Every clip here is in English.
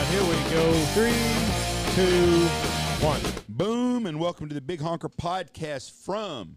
Here we go. 3, 2, 1. Boom, and welcome to the Big Honker podcast from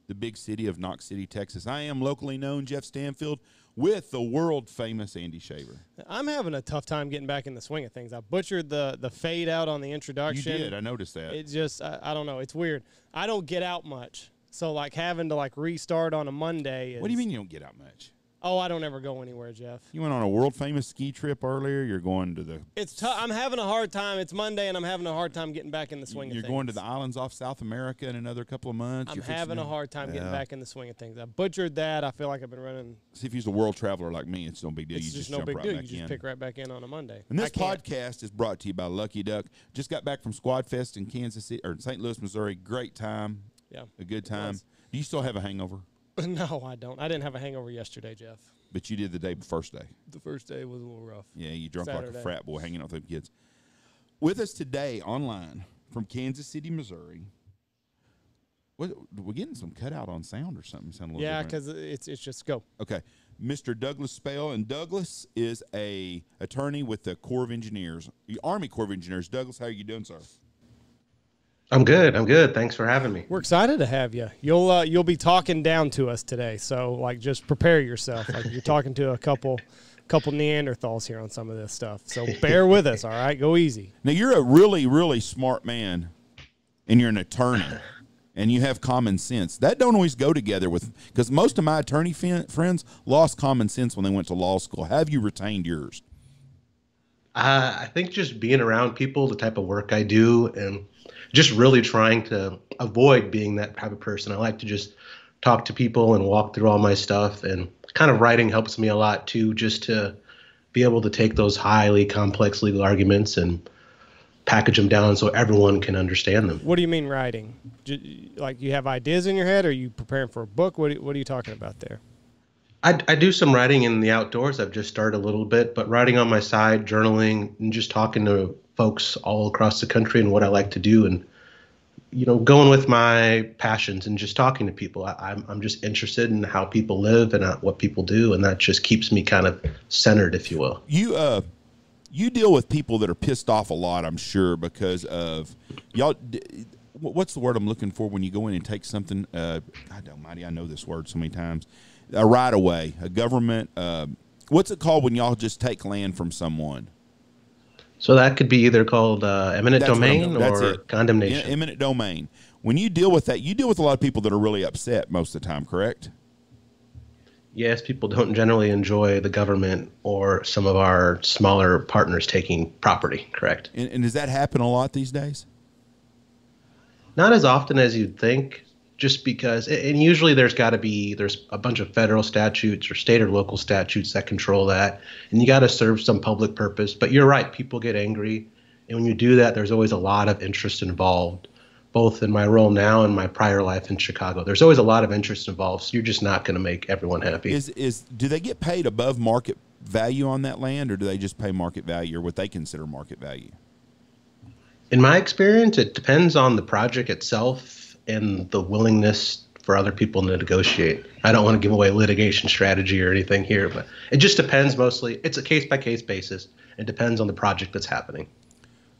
the big city of Knox City, Texas. I am locally known Jeff Stanfield with the world-famous Andy Shaver. I'm having a tough time getting back in the swing of things. I butchered the fade out on the introduction. You did. I noticed that. It just, I don't know. It's weird. I don't get out much. So, like, having to, like, restart on a Monday is... What do you mean you don't get out much? Oh, I don't ever go anywhere, Jeff. You went on a world-famous ski trip earlier. You're going to the... It's tough. I'm having a hard time. It's Monday, and I'm having a hard time getting back in the swing of things. You're going to the islands off South America in another couple of months. I'm having a hard time getting back in the swing of things. I butchered that. I feel like I've been running... See, if you're a world traveler like me, it's no big deal. It's just no big deal. You just pick right back in on a Monday. And this podcast is brought to you by Lucky Duck. Just got back from Squad Fest in Kansas City, or St. Louis, Missouri. Great time. Yeah. A good time. Do you still have a hangover? No, I don't. I didn't have a hangover yesterday, Jeff. But you did the first day. The first day was a little rough. Yeah, you drunk Saturday. like a frat boy hanging out with them kids. With us today online from Kansas City, Missouri. We're getting some cutout on sound or something. Sound a little yeah, different. because it's just go. Okay. Mr. Douglas Spale. And Douglas is a attorney with the Corps of Engineers, the Army Corps of Engineers. Douglas, how are you doing, sir? I'm good. Thanks for having me. We're excited to have you. You'll be talking down to us today, so like just prepare yourself. Like you're talking to a couple Neanderthals here on some of this stuff. So bear with us, all right? Go easy. Now you're a really, really smart man, and you're an attorney, and you have common sense. That don't always go together with because most of my attorney friends lost common sense when they went to law school. Have you retained yours? I think just being around people, the type of work I do, and just really trying to avoid being that type of person. I like to just talk to people and walk through all my stuff, and kind of writing helps me a lot too, just to be able to take those highly complex legal arguments and package them down so everyone can understand them. What do you mean writing? Like you have ideas in your head? Or are you preparing for a book? What are you talking about there? I do some writing in the outdoors. I've just started a little bit, but writing on my side, journaling, and just talking to folks all across the country and what I like to do, and going with my passions and just talking to people. I'm just interested in how people live and what people do, and that just keeps me kind of centered, if you will. You deal with people that are pissed off a lot, I'm sure, because of y'all. What's the word I'm looking for when you go in and take something? God almighty, I know this word so many times. A right of way, a government. What's it called when y'all just take land from someone? So that could be either called eminent domain or condemnation. Eminent domain. When you deal with that, you deal with a lot of people that are really upset most of the time, correct? Yes, people don't generally enjoy the government or some of our smaller partners taking property, correct? And does that happen a lot these days? Not as often as you'd think. Just because, and usually there's a bunch of federal statutes or state or local statutes that control that, and you got to serve some public purpose. But you're right, people get angry, and when you do that, there's always a lot of interest involved, both in my role now and my prior life in Chicago. There's always a lot of interest involved, so you're just not going to make everyone happy. Do they get paid above market value on that land, or do they just pay market value or what they consider market value? In my experience, it depends on the project itself and the willingness for other people to negotiate. I don't want to give away litigation strategy or anything here, but it just depends mostly. It's a case-by-case basis. It depends on the project that's happening.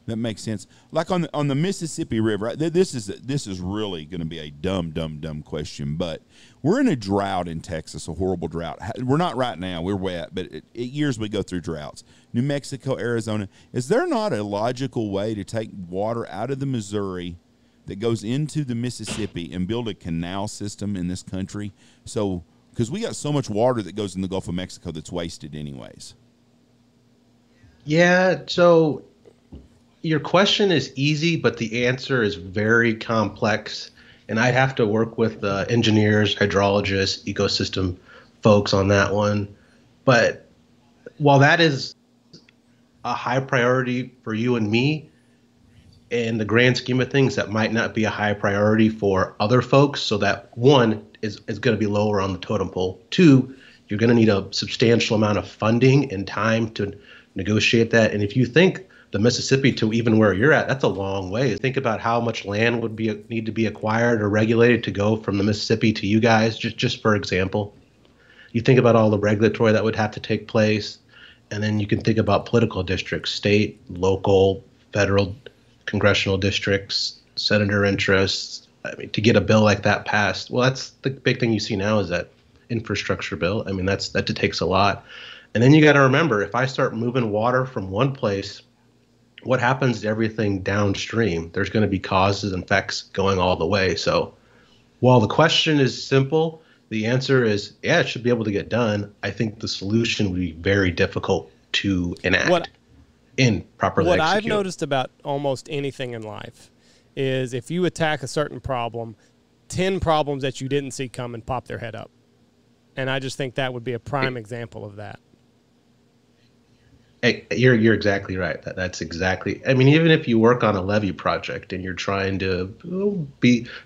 That makes sense. Like on the Mississippi River, this is really going to be a dumb question, but we're in a drought in Texas, a horrible drought. We're not right now. We're wet, but years we go through droughts. New Mexico, Arizona. Is there not a logical way to take water out of the Missouri that goes into the Mississippi and build a canal system in this country? So, because we got so much water that goes in the Gulf of Mexico that's wasted anyways. Yeah, so your question is easy, but the answer is very complex. And I'd have to work with engineers, hydrologists, ecosystem folks on that one. But while that is a high priority for you and me, in the grand scheme of things, that might not be a high priority for other folks. So that one is going to be lower on the totem pole. Two, you're going to need a substantial amount of funding and time to negotiate that. And if you think the Mississippi to even where you're at, that's a long way. Think about how much land would need to be acquired or regulated to go from the Mississippi to you guys, just for example. You think about all the regulatory that would have to take place, and then you can think about political districts, state, local, federal, congressional districts, senator interests. I mean, to get a bill like that passed, well, that's the big thing you see now is that infrastructure bill. I mean, that takes a lot. And then you got to remember, if I start moving water from one place, what happens to everything downstream? There's going to be causes and effects going all the way. So while the question is simple, the answer is, yeah, it should be able to get done. I think the solution would be very difficult to enact and properly What execute. I've noticed about almost anything in life is if you attack a certain problem, 10 problems that you didn't see coming pop their head up. And I just think that would be a prime example of that. Hey, you're exactly right. That's exactly. I mean, even if you work on a levee project and you're trying to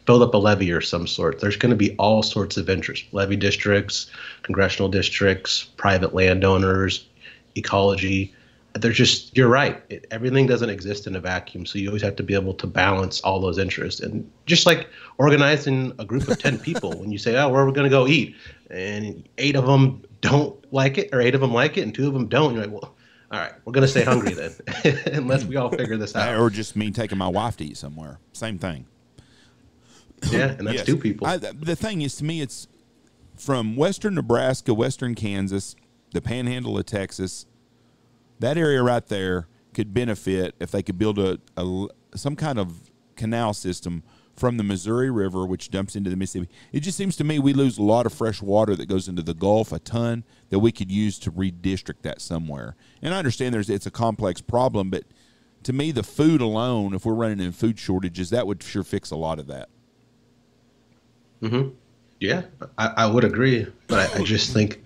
build up a levee or some sort, there's going to be all sorts of interest: levee districts, congressional districts, private landowners, ecology. You're right. Everything doesn't exist in a vacuum, so you always have to be able to balance all those interests. And just like organizing a group of 10 people, when you say, oh, where are we going to go eat? And 8 of them don't like it, or 8 of them like it, and 2 of them don't. You're like, well, all right, we're going to stay hungry then, unless we all figure this out. Or just me taking my wife to eat somewhere. Same thing. Yeah, and that's Yes. 2 people. The thing is, to me, it's from western Nebraska, western Kansas, the panhandle of Texas. That area right there could benefit if they could build some kind of canal system from the Missouri River, which dumps into the Mississippi. It just seems to me we lose a lot of fresh water that goes into the Gulf, a ton, that we could use to redistrict that somewhere. And I understand it's a complex problem, but to me, the food alone, if we're running in food shortages, that would sure fix a lot of that. Mm-hmm. Yeah, I would agree, but I just think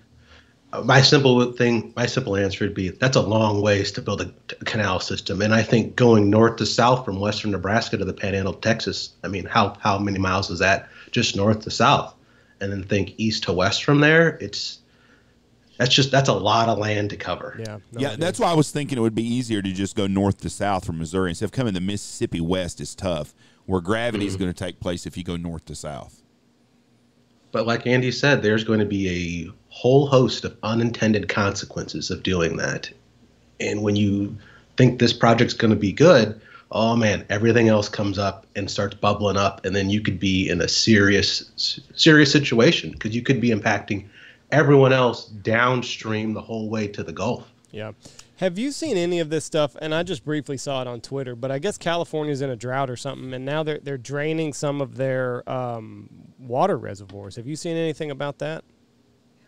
my simple answer would be that's a long ways to build a canal system. And I think going north to south from western Nebraska to the panhandle of Texas, I mean, how many miles is that just north to south? And then think east to west from there, that's a lot of land to cover. Yeah. That's why I was thinking it would be easier to just go north to south from Missouri. Instead of coming the Mississippi west is tough, where gravity is going to take place if you go north to south. But like Andy said, there's going to be a whole host of unintended consequences of doing that. And when you think this project's going to be good, oh man, everything else comes up and starts bubbling up. And then you could be in a serious situation, because you could be impacting everyone else downstream the whole way to the Gulf. Yeah. Have you seen any of this stuff? And I just briefly saw it on Twitter, but I guess California's in a drought or something, and now they're draining some of their water reservoirs. Have you seen anything about that?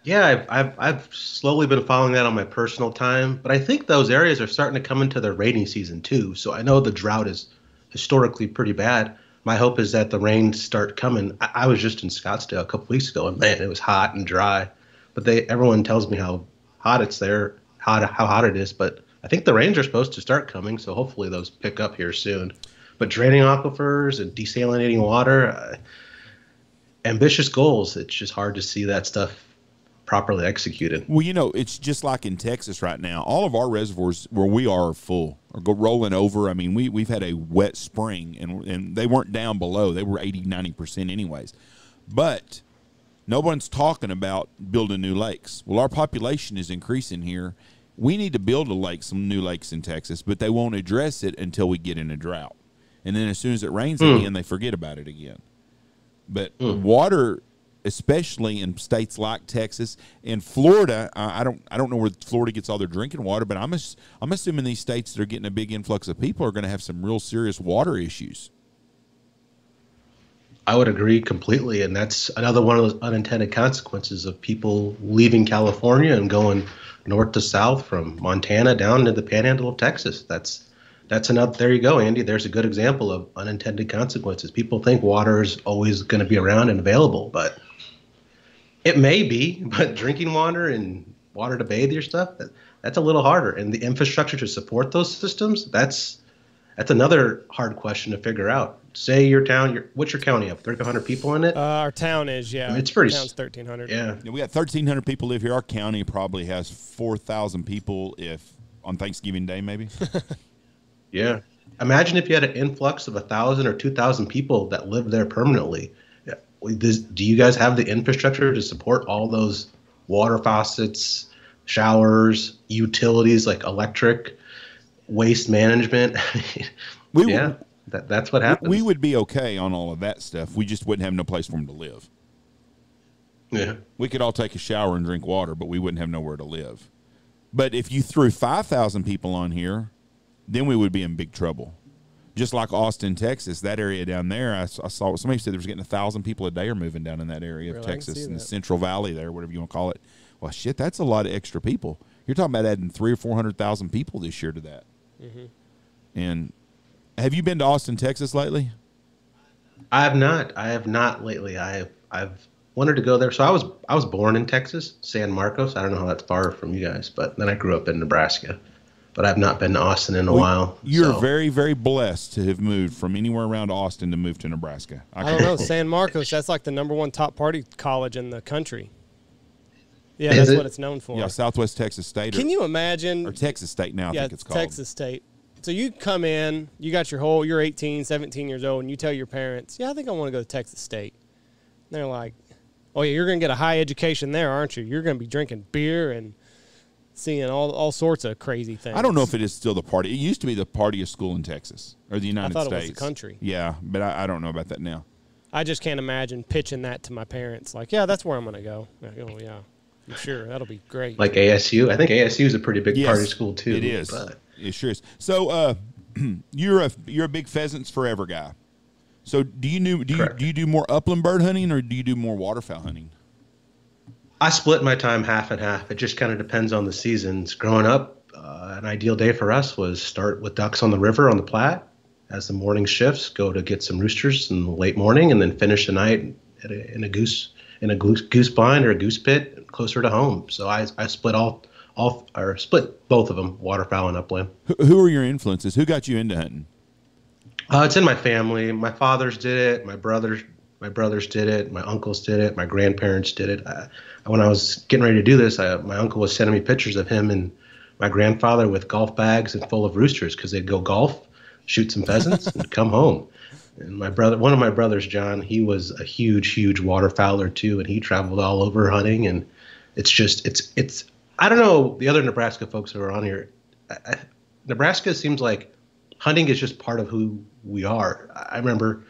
Yeah, I've slowly been following that on my personal time, but I think those areas are starting to come into their rainy season too. So I know the drought is historically pretty bad. My hope is that the rains start coming. I was just in Scottsdale a couple weeks ago, and man, it was hot and dry. But everyone tells me how hot it's there, how hot it is. But I think the rains are supposed to start coming, so hopefully those pick up here soon. But draining aquifers and desalinating water, ambitious goals. It's just hard to see that stuff properly executed. Well, it's just like in Texas right now. All of our reservoirs where we are full or go rolling over. I mean, we've had a wet spring, and they weren't down below. They were 80, 90% anyways. But no one's talking about building new lakes. Well, our population is increasing here. We need to build some new lakes in Texas, but they won't address it until we get in a drought. And then as soon as it rains again, they forget about it again. But water, especially in states like Texas and Florida, I don't know where Florida gets all their drinking water, but I'm assuming these states that are getting a big influx of people are going to have some real serious water issues. I would agree completely, and that's another one of those unintended consequences of people leaving California and going north to south from Montana down to the panhandle of Texas. That's enough. There you go, Andy. There's a good example of unintended consequences. People think water is always going to be around and available, but It may be, but drinking water and water to bathe your stuff, that's a little harder. And the infrastructure to support those systems, that's another hard question to figure out. Say your town, what's your county up? 1,300 people in it? Our town is, yeah. I mean, it's pretty. Town's 1,300. Yeah. We got 1,300 people live here. Our county probably has 4,000 people if on Thanksgiving Day, maybe. Yeah. Imagine if you had an influx of 1,000 or 2,000 people that live there permanently. Do you guys have the infrastructure to support all those water faucets, showers, utilities like electric, waste management? That's what happens. We would be okay on all of that stuff. We just wouldn't have no place for them to live. Yeah. We could all take a shower and drink water, but we wouldn't have nowhere to live. But if you threw 5,000 people on here, then we would be in big trouble. Just like Austin, Texas, that area down there, I saw somebody said there was getting 1,000 people a day are moving down in that area of Texas, in the Central Valley there, whatever you want to call it. Well, shit, that's a lot of extra people. You're talking about adding 300,000 or 400,000 people this year to that. Mm-hmm. And have you been to Austin, Texas lately? I have not. I have not lately. I've wanted to go there. So I was born in Texas, San Marcos. I don't know how that's far from you guys, but then I grew up in Nebraska. But I've not been to Austin in a while. You're very, very blessed to have moved from anywhere around Austin to move to Nebraska. I don't know. San Marcos, that's like the #1 top party college in the country. Yeah, that's what it's known for. Yeah, Southwest Texas State. Can you imagine? Or Texas State now, I think it's called. Texas State. So you come in, you got you're 18, 17 years old, and you tell your parents, yeah, I think I want to go to Texas State. And they're like, oh, yeah, you're going to get a high education there, aren't you? You're going to be drinking beer and seeing all sorts of crazy things. I don't know if it is still the party. It used to be the partyest school in Texas or the United States. I thought it was the country. Yeah, but I don't know about that now. I just can't imagine pitching that to my parents. Like, yeah, that's where I'm going to go. Like, oh, yeah, I'm sure. That'll be great. Like ASU? I think ASU is a pretty big party school, too. It is. It sure is. So you're a big Pheasants Forever guy. So do you do more upland bird hunting or do you do more waterfowl hunting? I split my time half and half. It just kind of depends on the seasons. Growing up, an ideal day for us was start with ducks on the river on the Platte. As the morning shifts, go to get some roosters in the late morning, and then finish the night in a goose blind or a goose pit closer to home. So I split split both of them, waterfowl and upland. Who are your influences? Who got you into hunting? It's in my family. My fathers did it. My brothers did it. My uncles did it. My grandparents did it. When I was getting ready to do this, my uncle was sending me pictures of him and my grandfather with golf bags and full of roosters because they'd go golf, shoot some pheasants, and come home. And one of my brothers, John, he was a huge, huge waterfowler too, and he traveled all over hunting. And it's I don't know the other Nebraska folks who are on here. Nebraska seems like hunting is just part of who we are. I remember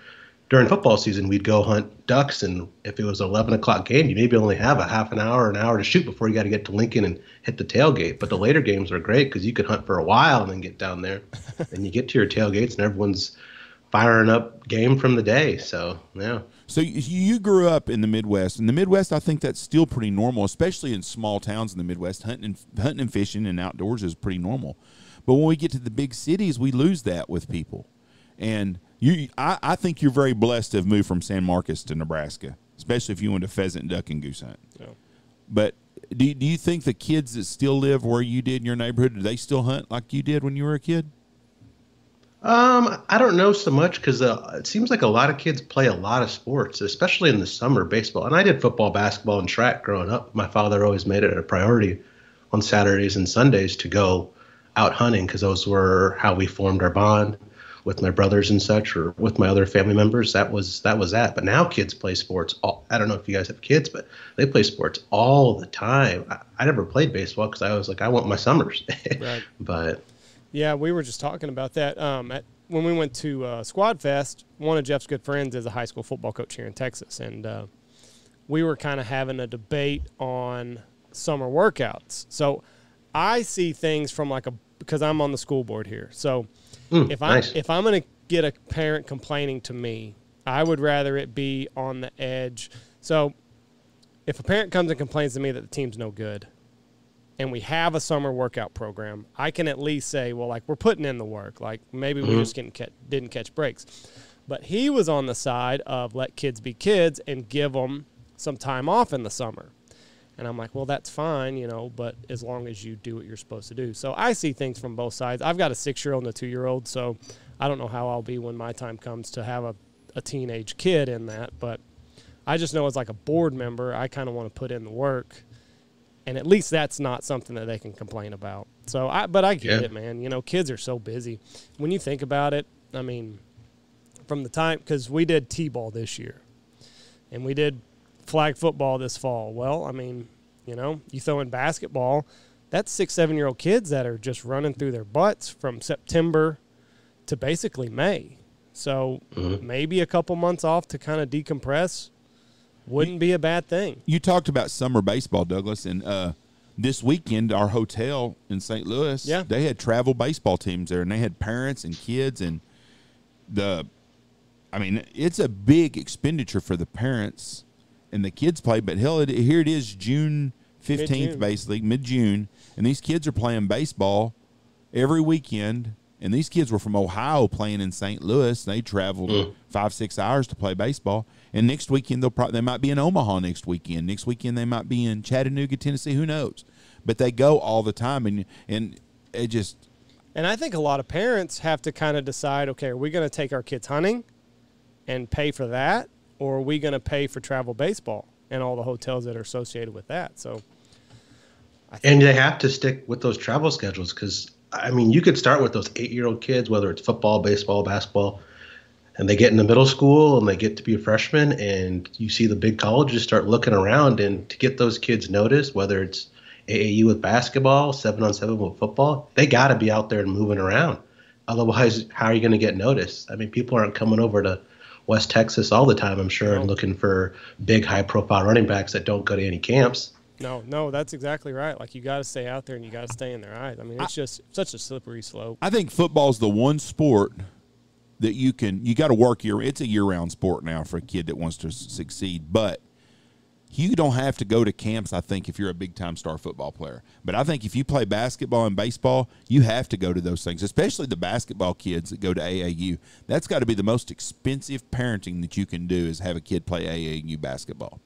during football season, we'd go hunt ducks, and if it was an 11 o'clock game, you maybe only have a half an hour to shoot before you got to get to Lincoln and hit the tailgate. But the later games are great because you could hunt for a while and then get down there. And you get to your tailgates, and everyone's firing up game from the day. So, yeah. So you grew up in the Midwest. In the Midwest, I think that's still pretty normal, especially in small towns in the Midwest. Hunting and fishing and outdoors is pretty normal. But when we get to the big cities, we lose that with people. And I think you're very blessed to have moved from San Marcos to Nebraska, especially if you went to pheasant, duck, and goose hunt. Yeah. But do you think the kids that still live where you did in your neighborhood, do they still hunt like you did when you were a kid? I don't know so much because it seems like a lot of kids play a lot of sports, especially in the summer, baseball. And I did football, basketball, and track growing up. My father always made it a priority on Saturdays and Sundays to go out hunting because those were how we formed our bond with my brothers and such, or with my other family members. That was that. But now kids play sports. I don't know if you guys have kids, but they play sports all the time. I never played baseball because I was like, I want my summers. Right. But yeah, we were just talking about that. When we went to Squad Fest, one of Jeff's good friends is a high school football coach here in Texas, and we were kind of having a debate on summer workouts. So I see things from because I'm on the school board here. So if I'm going to get a parent complaining to me, I would rather it be on the edge. So if a parent comes and complains to me that the team's no good and we have a summer workout program, I can at least say, well, we're putting in the work. Maybe we just didn't catch breaks. But he was on the side of let kids be kids and give them some time off in the summer. And I'm like, well, that's fine, you know, but as long as you do what you're supposed to do. So I see things from both sides. I've got a 6-year-old and a 2-year-old, so I don't know how I'll be when my time comes to have a teenage kid in that. But I just know as like a board member, I kind of want to put in the work. And at least that's not something that they can complain about. So, but I get it, man. You know, kids are so busy. When you think about it, I mean, from the time, because we did T-ball this year, and we did flag football this fall. Well, I mean, you know, you throw in basketball, that's 6, 7-year-old kids that are just running through their butts from September to basically May. So maybe a couple months off to kind of decompress wouldn't be a bad thing. You talked about summer baseball, Douglas, and this weekend our hotel in St. Louis, they had travel baseball teams there, and they had parents and kids, and it's a big expenditure for the parents and the kids play, but hell, here it is, June 15th, mid-June. Basically, mid-June, and these kids are playing baseball every weekend, and these kids were from Ohio playing in St. Louis. They traveled 5-6 hours to play baseball, and next weekend they might be in Omaha next weekend. Next weekend they might be in Chattanooga, Tennessee, who knows? But they go all the time, and it just... And I think a lot of parents have to kind of decide, okay, are we going to take our kids hunting and pay for that? Or are we going to pay for travel baseball and all the hotels that are associated with that? So, and they have to stick with those travel schedules because, I mean, you could start with those 8-year-old kids, whether it's football, baseball, basketball, and they get into middle school and they get to be a freshman, and you see the big colleges start looking around, and to get those kids noticed, whether it's AAU with basketball, 7-on-7 with football, they got to be out there and moving around. Otherwise, how are you going to get noticed? I mean, people aren't coming over to West Texas all the time, I'm sure, and looking for big, high-profile running backs that don't go to any camps. No, that's exactly right. Like, you got to stay out there and you got to stay in their eyes. I mean, it's just such a slippery slope. I think football's the one sport that you got to work it's a year-round sport now for a kid that wants to succeed, but you don't have to go to camps, I think, if you're a big-time star football player. But I think if you play basketball and baseball, you have to go to those things, especially the basketball kids that go to AAU. That's got to be the most expensive parenting that you can do is have a kid play AAU basketball.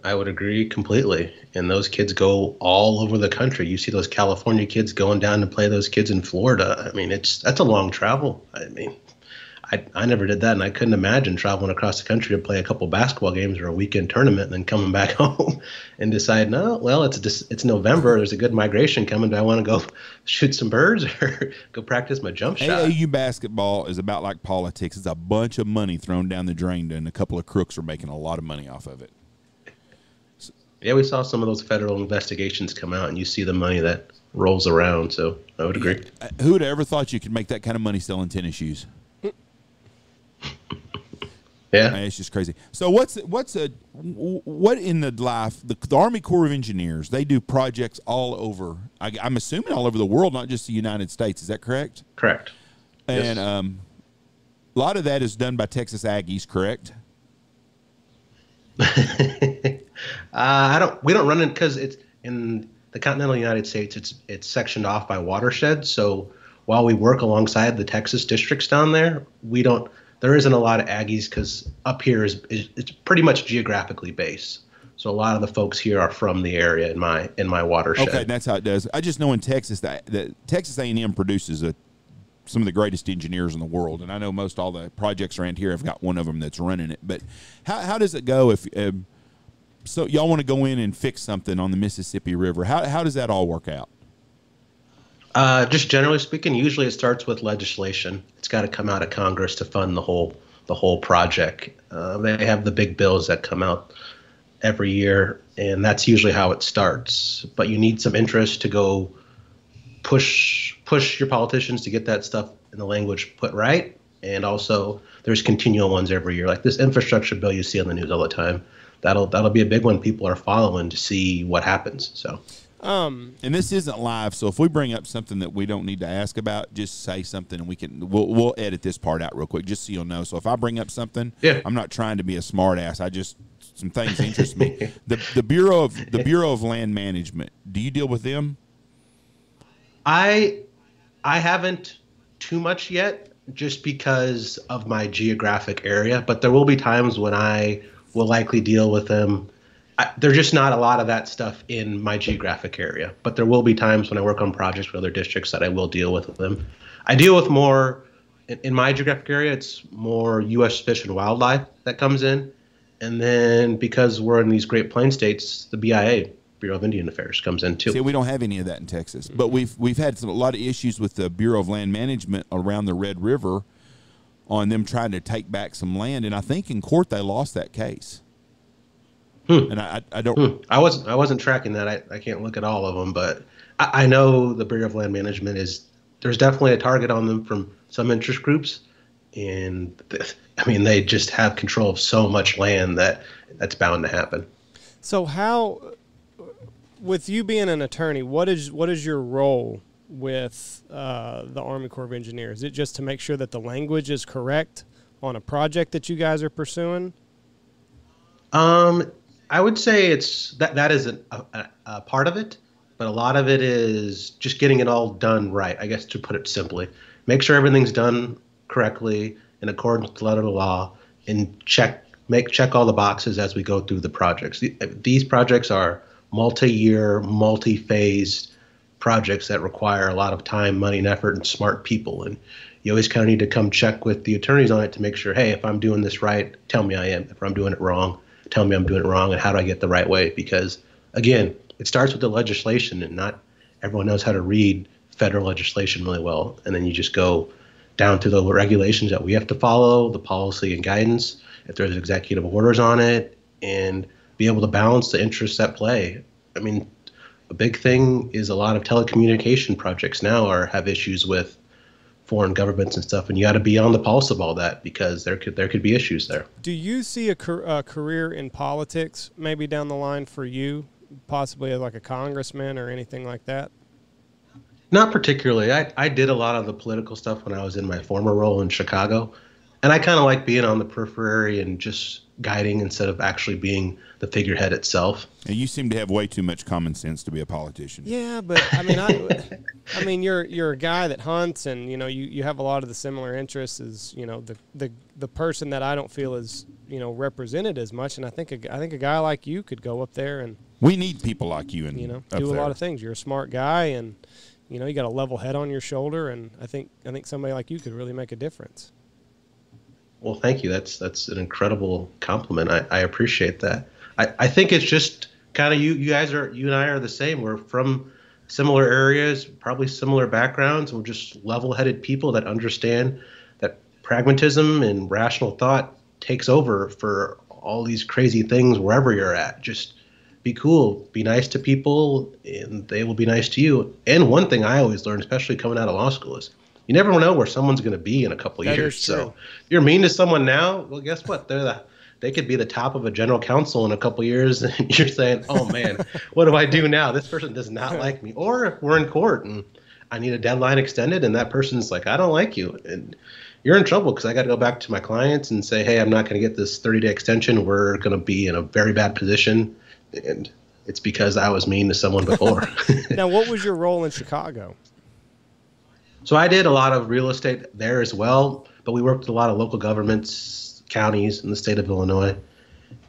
I would agree completely. And those kids go all over the country. You see those California kids going down to play those kids in Florida. I mean, that's a long travel. I mean, I never did that, and I couldn't imagine traveling across the country to play a couple basketball games or a weekend tournament and then coming back home and decide, no, well, it's November. There's a good migration coming. Do I want to go shoot some birds or go practice my jump shot? AAU basketball is about like politics. It's a bunch of money thrown down the drain, and a couple of crooks are making a lot of money off of it. Yeah, we saw some of those federal investigations come out, and you see the money that rolls around, so I would agree. Who would have ever thought you could make that kind of money selling tennis shoes? Yeah, man, it's just crazy. So what in the life the Army Corps of Engineers, they do projects all over. I'm assuming all over the world, not just the United States. Is that correct? Correct. And yes. A lot of that is done by Texas Aggies, correct? We don't run it because it's in the continental United States. It's sectioned off by watersheds. So while we work alongside the Texas districts down there, there isn't a lot of Aggies because up here it's pretty much geographically based. So a lot of the folks here are from the area in my watershed. Okay, that's how it does. I just know in Texas that Texas A&M produces some of the greatest engineers in the world, and I know most all the projects around here have got one of them that's running it. But how does it go if so y'all want to go in and fix something on the Mississippi River? How does that all work out? Just generally speaking, usually it starts with legislation. It's got to come out of Congress to fund the whole project. They have the big bills that come out every year, and that's usually how it starts. But you need some interest to go push your politicians to get that stuff in the language put right. And also there's continual ones every year, like this infrastructure bill you see on the news all the time. That'll be a big one people are following to see what happens. So. And this isn't live, so if we bring up something that we don't need to ask about, just say something, and we'll edit this part out real quick, just so you'll know. So if I bring up something, I'm not trying to be a smart ass. Some things interest me. The Bureau of Land Management. Do you deal with them? I haven't too much yet. just because of my geographic area, but there will be times when I will likely deal with them. There's just not a lot of that stuff in my geographic area, but there will be times when I work on projects with other districts that I will deal with them. I deal with more in my geographic area. It's more U.S. Fish and Wildlife that comes in, and then because we're in these Great Plains states, the BIA, Bureau of Indian Affairs, comes in too. See, we don't have any of that in Texas, but we've had a lot of issues with the Bureau of Land Management around the Red River on them trying to take back some land, and I think in court they lost that case. And I don't. I wasn't tracking that. I can't look at all of them, but I know the Bureau of Land Management there's definitely a target on them from some interest groups, and they just have control of so much land that's bound to happen. So how, with you being an attorney, what is your role with the Army Corps of Engineers? Is it just to make sure that the language is correct on a project that you guys are pursuing? I would say that is a part of it, but a lot of it is just getting it all done right, I guess, to put it simply. Make sure everything's done correctly in accordance with the letter of the law, and check all the boxes as we go through the projects. These projects are multi-year, multi-phased projects that require a lot of time, money, and effort, and smart people. And you always kind of need to come check with the attorneys on it to make sure, hey, if I'm doing this right, tell me I am. If I'm doing it wrong, tell me I'm doing it wrong, and how do I get the right way? Because, again, it starts with the legislation, and not everyone knows how to read federal legislation really well. And then you just go down to the regulations that we have to follow, the policy and guidance, if there's executive orders on it, and be able to balance the interests at play. I mean, a big thing is a lot of telecommunication projects now have issues with foreign governments and stuff, and you got to be on the pulse of all that because there could be issues there. Do you see a career in politics maybe down the line for you, possibly as like a congressman or anything like that? Not particularly. I did a lot of the political stuff when I was in my former role in Chicago, and I kind of like being on the periphery and just guiding instead of actually being the figurehead itself. And you seem to have way too much common sense to be a politician. Yeah, but I mean, you're a guy that hunts, and you have a lot of the similar interests as the person that I don't feel is represented as much. And I think a guy like you could go up there and we need people like you and do a lot of things. You're a smart guy, and you got a level head on your shoulder, and I think somebody like you could really make a difference. Well, thank you. That's an incredible compliment. I appreciate that. I think it's just kind of you and I are the same. We're from similar areas, probably similar backgrounds. We're just level-headed people that understand that pragmatism and rational thought takes over for all these crazy things wherever you're at. Just be cool, be nice to people, and they will be nice to you. And one thing I always learned, especially coming out of law school, is you never know where someone's going to be in a couple of years. So if you're mean to someone now, well, guess what? They could be the top of a general counsel in a couple of years, and you're saying, oh, man, what do I do now? This person does not like me. Or if we're in court and I need a deadline extended, and that person's like, I don't like you. And you're in trouble because I got to go back to my clients and say, hey, I'm not going to get this 30-day extension. We're going to be in a very bad position. And it's because I was mean to someone before. Now, what was your role in Chicago? So I did a lot of real estate there as well, but we worked with a lot of local governments, counties in the state of Illinois,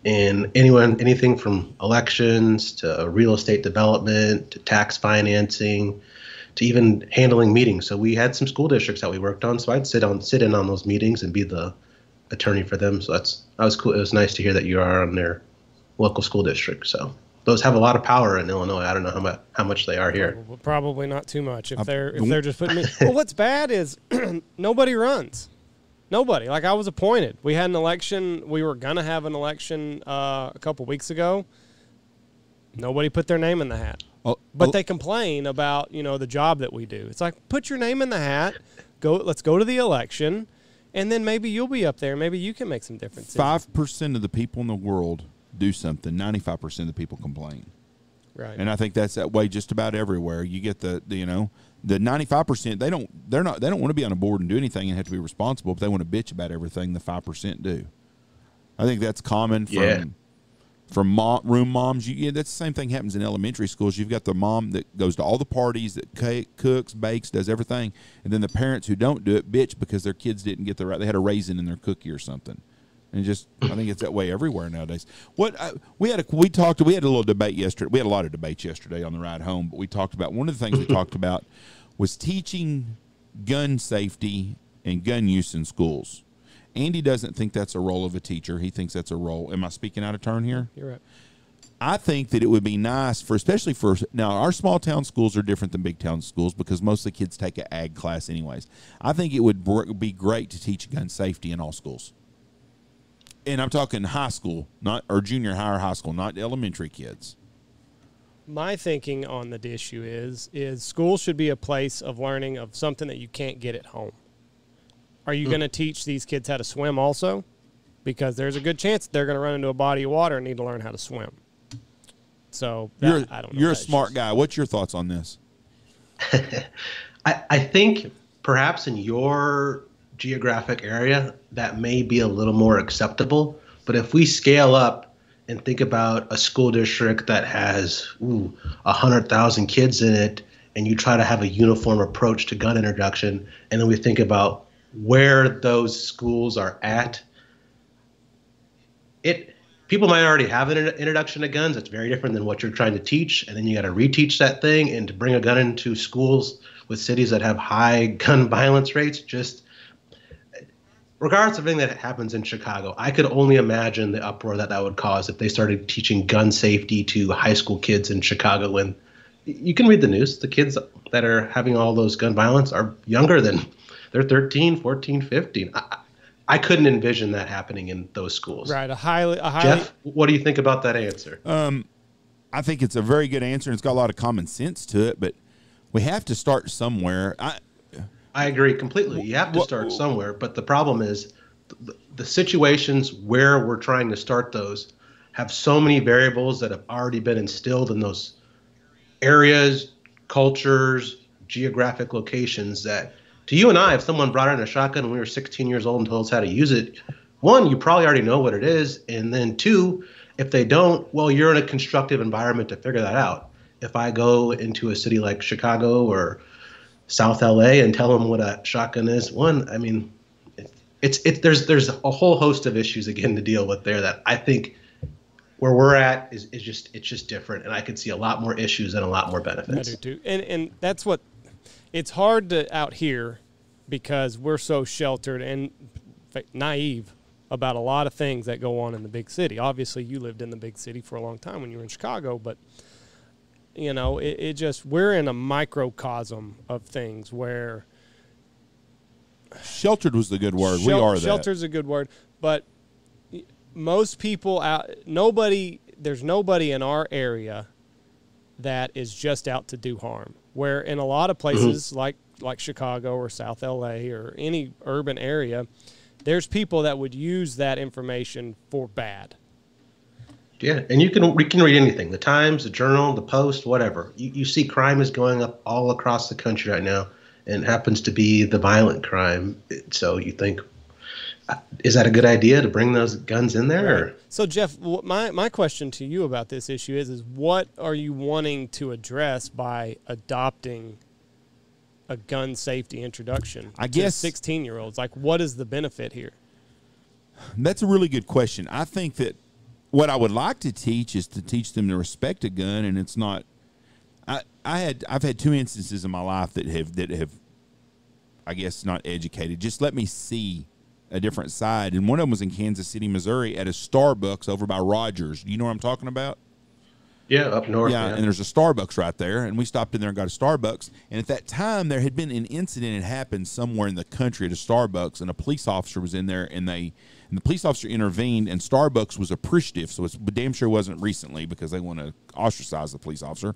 and anything from elections to real estate development to tax financing to even handling meetings. So we had some school districts that we worked on, so I'd sit in on those meetings and be the attorney for them. So that was cool. It was nice to hear that you are on their local school district. So those have a lot of power in Illinois. I don't know how much they are here. Probably not too much if they're just putting me. Well, what's bad is nobody runs. Nobody. Like, I was appointed. We had an election. We were gonna have an election a couple weeks ago. Nobody put their name in the hat. But they complain about the job that we do. It's like, put your name in the hat. Let's go to the election, and then maybe you'll be up there. Maybe you can make some difference. 5% of the people in the world do something. 95% of the people complain. Right. And I think that's that way just about everywhere. You get the 95%. They don't want to be on a board and do anything and have to be responsible, but they want to bitch about everything the 5% do. I think that's common from room moms. That's the same thing happens in elementary schools. You've got the mom that goes to all the parties, that cooks, bakes, does everything, and then the parents who don't do it bitch because their kids didn't get they had a raisin in their cookie or something. And I think it's that way everywhere nowadays. We had a little debate yesterday. We had a lot of debates yesterday on the ride home, but we talked about, one of the things we talked about was teaching gun safety and gun use in schools. Andy doesn't think that's a role of a teacher. He thinks that's a role. Am I speaking out of turn here? You're right. I think that it would be nice especially for, now our small town schools are different than big town schools because most of the kids take an ag class anyways. I think it would be great to teach gun safety in all schools. And I'm talking high school, or junior high or high school, not elementary kids. My thinking on the issue is school should be a place of learning of something that you can't get at home. Are you going to teach these kids how to swim also? Because there's a good chance they're going to run into a body of water and need to learn how to swim. So I don't know. You're a smart guy. What's your thoughts on this? I think perhaps in your geographic area that may be a little more acceptable. But if we scale up and think about a school district that has 100,000 kids in it, and you try to have a uniform approach to gun introduction, and then we think about where those schools are at, people might already have an introduction to guns. It's very different than what you're trying to teach, and then you got to reteach that thing. And to bring a gun into schools with cities that have high gun violence rates, just regardless of everything that happens in Chicago, I could only imagine the uproar that would cause if they started teaching gun safety to high school kids in Chicago. And you can read the news. The kids that are having all those gun violence are younger than, they're 13, 14, 15. I couldn't envision that happening in those schools. Right. A highly Jeff, what do you think about that answer? I think it's a very good answer, and it's got a lot of common sense to it, but we have to start somewhere. I agree completely. You have to start somewhere, but the problem is the situations where we're trying to start those have so many variables that have already been instilled in those areas, cultures, geographic locations that, to you and I, if someone brought in a shotgun when we were 16 years old and told us how to use it, one, you probably already know what it is, and then two, if they don't, well, you're in a constructive environment to figure that out. If I go into a city like Chicago or South LA and tell them what a shotgun is, there's a whole host of issues again to deal with there that I think where we're at is just different, and I could see a lot more issues and a lot more benefits. I do too, and that's what it's hard to out here because we're so sheltered and naive about a lot of things that go on in the big city. Obviously, you lived in the big city for a long time when you were in Chicago, but you know, we're in a microcosm of things where sheltered was the good word. We are that. Shelter's a good word, but most people there's nobody in our area that is just out to do harm. Where in a lot of places like Chicago or South LA or any urban area, there's people that would use that information for bad. Yeah, and we can read anything. The Times, the Journal, the Post, whatever. You see crime is going up all across the country right now, and it happens to be the violent crime. So you think, is that a good idea to bring those guns in there? Right. So, Jeff, my question to you about this issue is what are you wanting to address by adopting a gun safety introduction to 16-year-olds? Like, what is the benefit here? That's a really good question. I think that what I would like to teach is to teach them to respect a gun, and it's not. I've had two instances in my life that have, I guess, not educated. Just let me see a different side, and one of them was in Kansas City, Missouri, at a Starbucks over by Rogers. Do you know what I'm talking about? Yeah, up north. Yeah, and there's a Starbucks right there, and we stopped in there and got a Starbucks. And at that time, there had been an incident that happened somewhere in the country at a Starbucks, and a police officer was in there, and the police officer intervened, and Starbucks was appreciative. So it's damn sure wasn't recently because they want to ostracize the police officer.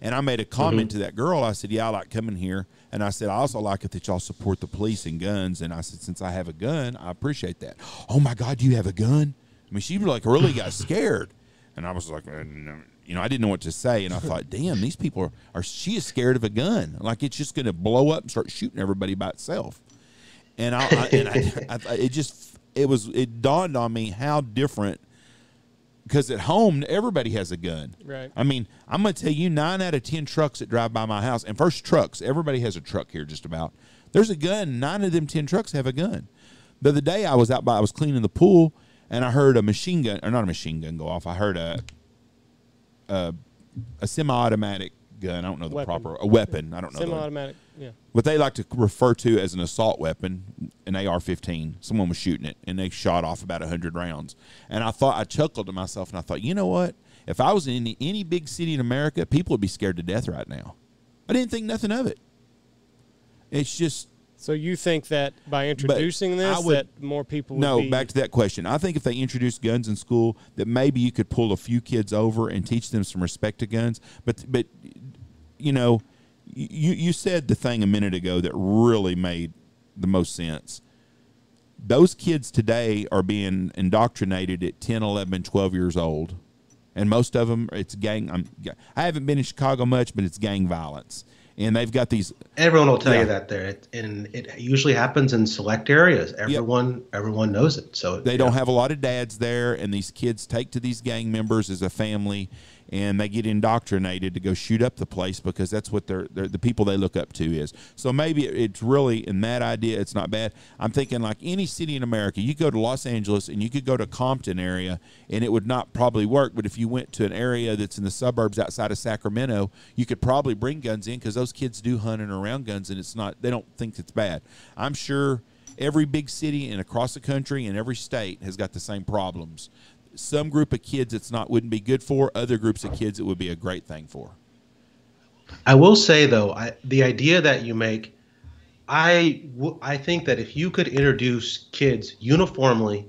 And I made a comment to that girl. I said, yeah, I like coming here. And I said, I also like it that y'all support the police and guns. And I said, since I have a gun, I appreciate that. Oh, my God, you have a gun? I mean, she really got scared. And I was like, you know, I didn't know what to say. And I thought, damn, these people she is scared of a gun. Like it's just going to blow up and start shooting everybody by itself. And it dawned on me how different, Because at home, everybody has a gun. Right. I mean, I'm going to tell you, 9 out of 10 trucks that drive by my house, and first trucks, everybody has a truck here just about. There's a gun. 9 of them 10 trucks have a gun. The other day I was cleaning the pool, and I heard a machine gun, or not a machine gun go off. I heard a semi-automatic gun. I don't know the proper, a weapon. I don't know. Semi-automatic, yeah. What they like to refer to as an assault weapon, an AR-15. Someone was shooting it, and they shot off about 100 rounds. And I chuckled to myself, and I thought, you know what? If I was in any big city in America, people would be scared to death right now. I didn't think nothing of it. It's just. So you think that by introducing this, that more people would No, back to that question. I think if they introduced guns in school, that maybe you could pull a few kids over and teach them some respect to guns. But you know, you said the thing a minute ago that really made the most sense. Those kids today are being indoctrinated at 10, 11, 12 years old. And most of them, it's gang. I haven't been in Chicago much, but it's gang violence. And they've got these. Everyone will tell you that there, and it usually happens in select areas. Everyone knows it. So they don't have a lot of dads there, and these kids take to these gang members as a family, and they get indoctrinated to go shoot up the place because that's what they're the people they look up to is. So maybe it's really in that idea, it's not bad. I'm thinking like any city in America, you go to Los Angeles and you could go to Compton area, and it would not probably work. But if you went to an area that's in the suburbs outside of Sacramento, you could probably bring guns in because those kids do hunt and around guns, and it's not. They don't think it's bad. I'm sure every big city and across the country and every state has got the same problems. Some group of kids wouldn't be good for. Other groups of kids it would be a great thing for. I will say though, the idea that you make, I think that if you could introduce kids uniformly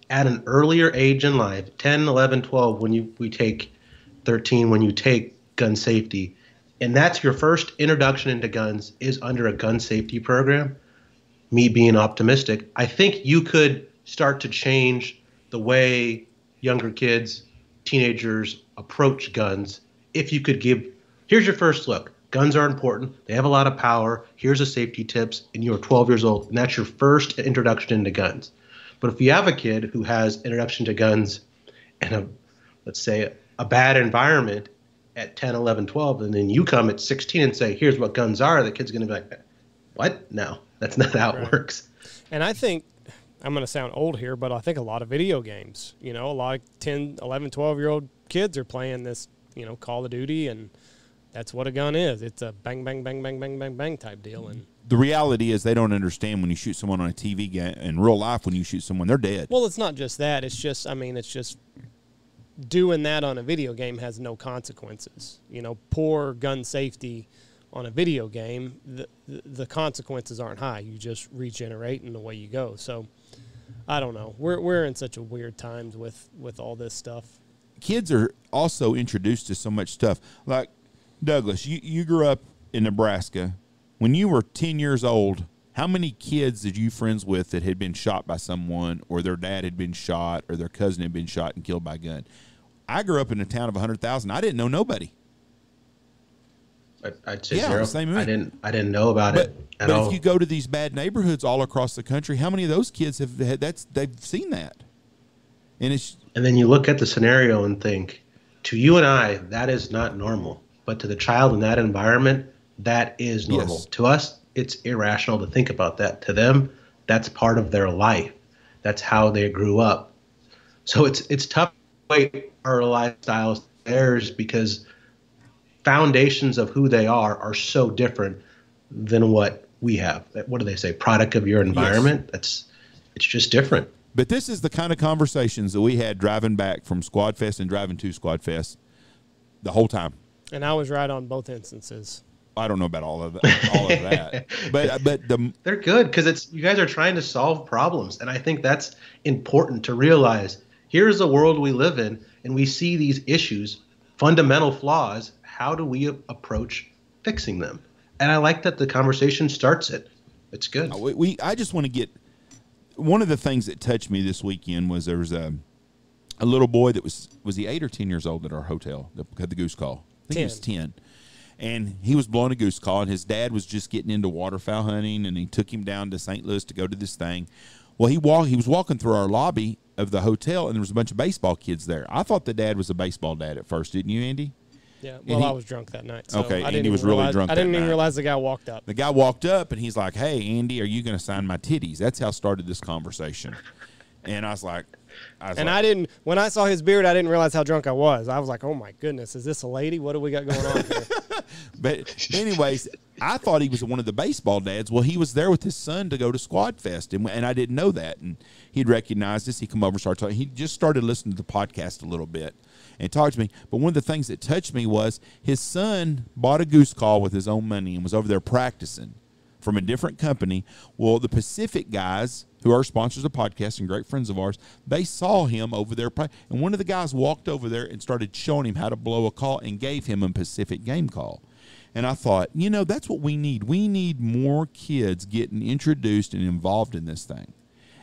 at an earlier age in life, 10, 11, 12, we take 13, when you take gun safety, and that's your first introduction into guns is under a gun safety program, me being optimistic, I think you could start to change the way younger kids, teenagers approach guns. If you could here's your first look. Guns are important. They have a lot of power. Here's the safety tips. And you're 12 years old, and that's your first introduction into guns. But if you have a kid who has introduction to guns in let's say a bad environment at 10, 11, 12, and then you come at 16 and say, here's what guns are, the kid's going to be like, what? No, that's not how it works. And I think, I'm going to sound old here, but I think a lot of video games, a lot of 10, 11, 12-year-old kids are playing this, Call of Duty, and that's what a gun is. It's a bang, bang, bang, bang, bang, bang, bang type deal. And the reality is they don't understand when you shoot someone on a TV game. In real life, when you shoot someone, they're dead. Well, it's not just that. It's just, doing that on a video game has no consequences. Poor gun safety on a video game, the consequences aren't high. You just regenerate and away you go. So I don't know. We're in such a weird times with all this stuff. Kids are also introduced to so much stuff. Like, Douglas, you grew up in Nebraska. When you were 10 years old, how many kids did you friends with that had been shot by someone, or their dad had been shot, or their cousin had been shot and killed by a gun? I grew up in a town of 100,000. I didn't know nobody. I'd say zero. Same I didn't know about it at all. But if you go to these bad neighborhoods all across the country, how many of those kids have had they've seen that? And then you look at the scenario and think, to you and I, that is not normal. But to the child in that environment, that is normal. Yes. To us, it's irrational to think about that. To them, that's part of their life. That's how they grew up. So it's tough to equate our lifestyles to theirs because foundations of who they are so different than what we have. What do they say? Product of your environment. Yes. It's just different. But this is the kind of conversations that we had driving back from Squad Fest and driving to Squad Fest the whole time. And I was right on both instances. I don't know about all of that, but they're good because you guys are trying to solve problems, and I think that's important to realize. Here's the world we live in, and we see these issues, fundamental flaws. How do we approach fixing them? And I like that the conversation starts it. It's good. I just want to get one of the things that touched me this weekend was there was a little boy that was he 8 or 10 years old at our hotel that had the goose call. I think he was 10. And he was blowing a goose call, and his dad was just getting into waterfowl hunting, and he took him down to St. Louis to go to this thing. Well, he was walking through our lobby of the hotel, and there was a bunch of baseball kids there. I thought the dad was a baseball dad at first, didn't you, Andy? Yeah, well, I was drunk that night. So okay, I Andy was really drunk I didn't that even night. realize the guy walked up. The guy walked up, and he's like, "Hey, Andy, are you going to sign my titties?" That's how started this conversation. And I was like, when I saw his beard, I didn't realize how drunk I was. I was like, oh my goodness, is this a lady? What do we got going on here? But anyways, I thought he was one of the baseball dads. Well, he was there with his son to go to Squad Fest, and I didn't know that. And he'd recognized us. He come over and started talking. He just started listening to the podcast a little bit and talked to me. But one of the things that touched me was his son bought a goose call with his own money and was over there practicing from a different company. Well, the Pacific guys, who are sponsors of the podcast and great friends of ours, they saw him over there. And one of the guys walked over there and started showing him how to blow a call and gave him a Pacific game call. And I thought, that's what we need. We need more kids getting introduced and involved in this thing.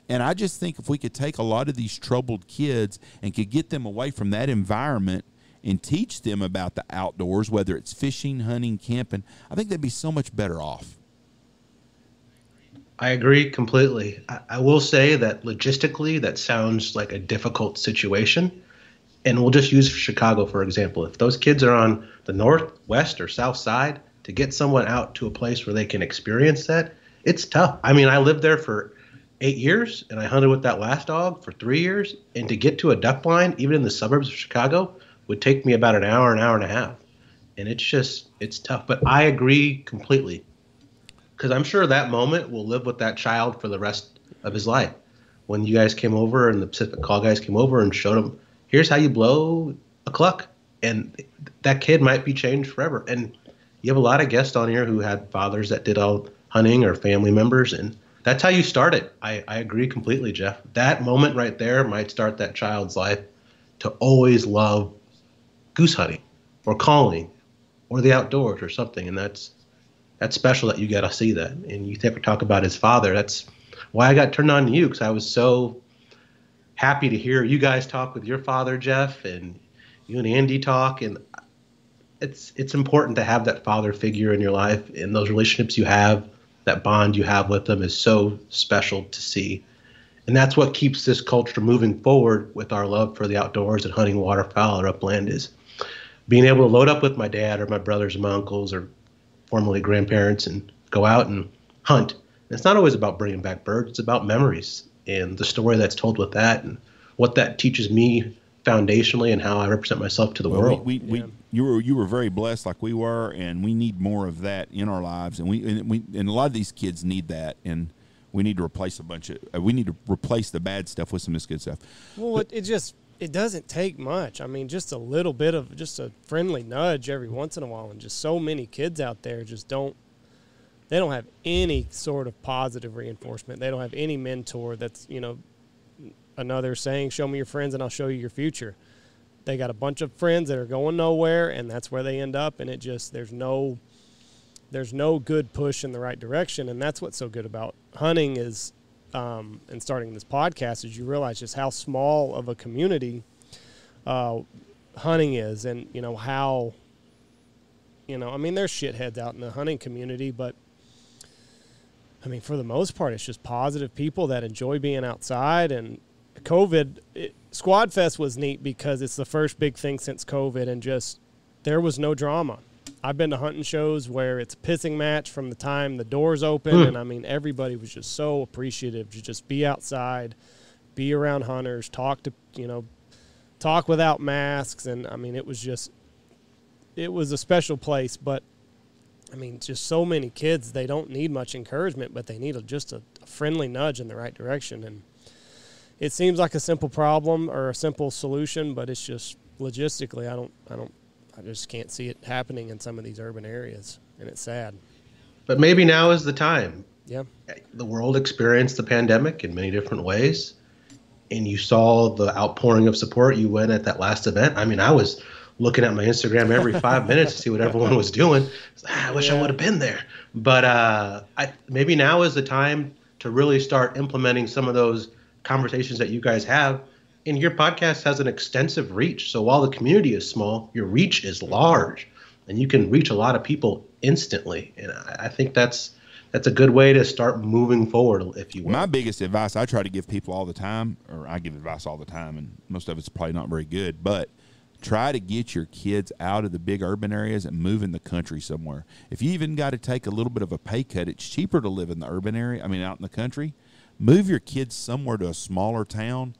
And I just think if we could take a lot of these troubled kids and could get them away from that environment and teach them about the outdoors, whether it's fishing, hunting, camping, I think they'd be so much better off. I agree completely. I will say that logistically, that sounds like a difficult situation. And we'll just use Chicago, for example. If those kids are on the north, west, or south side, to get someone out to a place where they can experience that, it's tough. I mean, I lived there for 8 years, and I hunted with that last dog for 3 years. And to get to a duck blind, even in the suburbs of Chicago, would take me about an hour and a half. And it's tough. But I agree completely. Because I'm sure that moment will live with that child for the rest of his life. When you guys came over and the Pacific Call guys came over and showed him, here's how you blow a cluck. And that kid might be changed forever. And you have a lot of guests on here who had fathers that did all hunting or family members. And that's how you start it. I agree completely, Jeff. That moment right there might start that child's life to always love goose hunting or calling or the outdoors or something. And that's special that you got to see that. And you talk about his father. That's why I got turned on to you, because I was so happy to hear you guys talk with your father, Jeff, and you and Andy talk. And it's important to have that father figure in your life, and those relationships you have, that bond you have with them is so special to see. And that's what keeps this culture moving forward with our love for the outdoors and hunting waterfowl or upland, is being able to load up with my dad or my brothers and my uncles or formerly grandparents and go out and hunt. And it's not always about bringing back birds. It's about memories and the story that's told with that and what that teaches me foundationally and how I represent myself to the world. You were very blessed like we were, and we need more of that in our lives. And and a lot of these kids need that, and we need to replace the bad stuff with some of this good stuff. Well, it doesn't take much. I mean, just a little bit of just a friendly nudge every once in a while, and just so many kids out there just don't have any sort of positive reinforcement. They don't have any mentor that's, another saying, show me your friends and I'll show you your future. They got a bunch of friends that are going nowhere, and that's where they end up, and there's no good push in the right direction. And that's what's so good about hunting is and starting this podcast, is you realize just how small of a community hunting is, and how there's shitheads out in the hunting community, but I mean, for the most part, it's just positive people that enjoy being outside. And Squad Fest was neat because it's the first big thing since COVID, and just there was no drama. I've been to hunting shows where it's a pissing match from the time the doors open, and I mean, everybody was just so appreciative to just be outside, be around hunters, talk without masks, and I mean, it was a special place. But I mean, just so many kids, they don't need much encouragement, but they need just a friendly nudge in the right direction. And it seems like a simple problem or a simple solution, but it's just logistically, I just can't see it happening in some of these urban areas, and it's sad. But maybe now is the time. Yeah. The world experienced the pandemic in many different ways, and you saw the outpouring of support. You went at that last event. I mean, I was looking at my Instagram every 5 minutes to see what everyone was doing. I wish I would have been there. But maybe now is the time to really start implementing some of those conversations that you guys have. And your podcast has an extensive reach. So while the community is small, your reach is large, and you can reach a lot of people instantly. And I think that's that's a good way to start moving forward, if you will. My biggest advice I try to give people all the time, or I give advice all the time, and most of it's probably not very good, but try to get your kids out of the big urban areas and move in the country somewhere. If you even got to take a little bit of a pay cut, it's cheaper to live in the urban area, out in the country. Move your kids somewhere to a smaller town.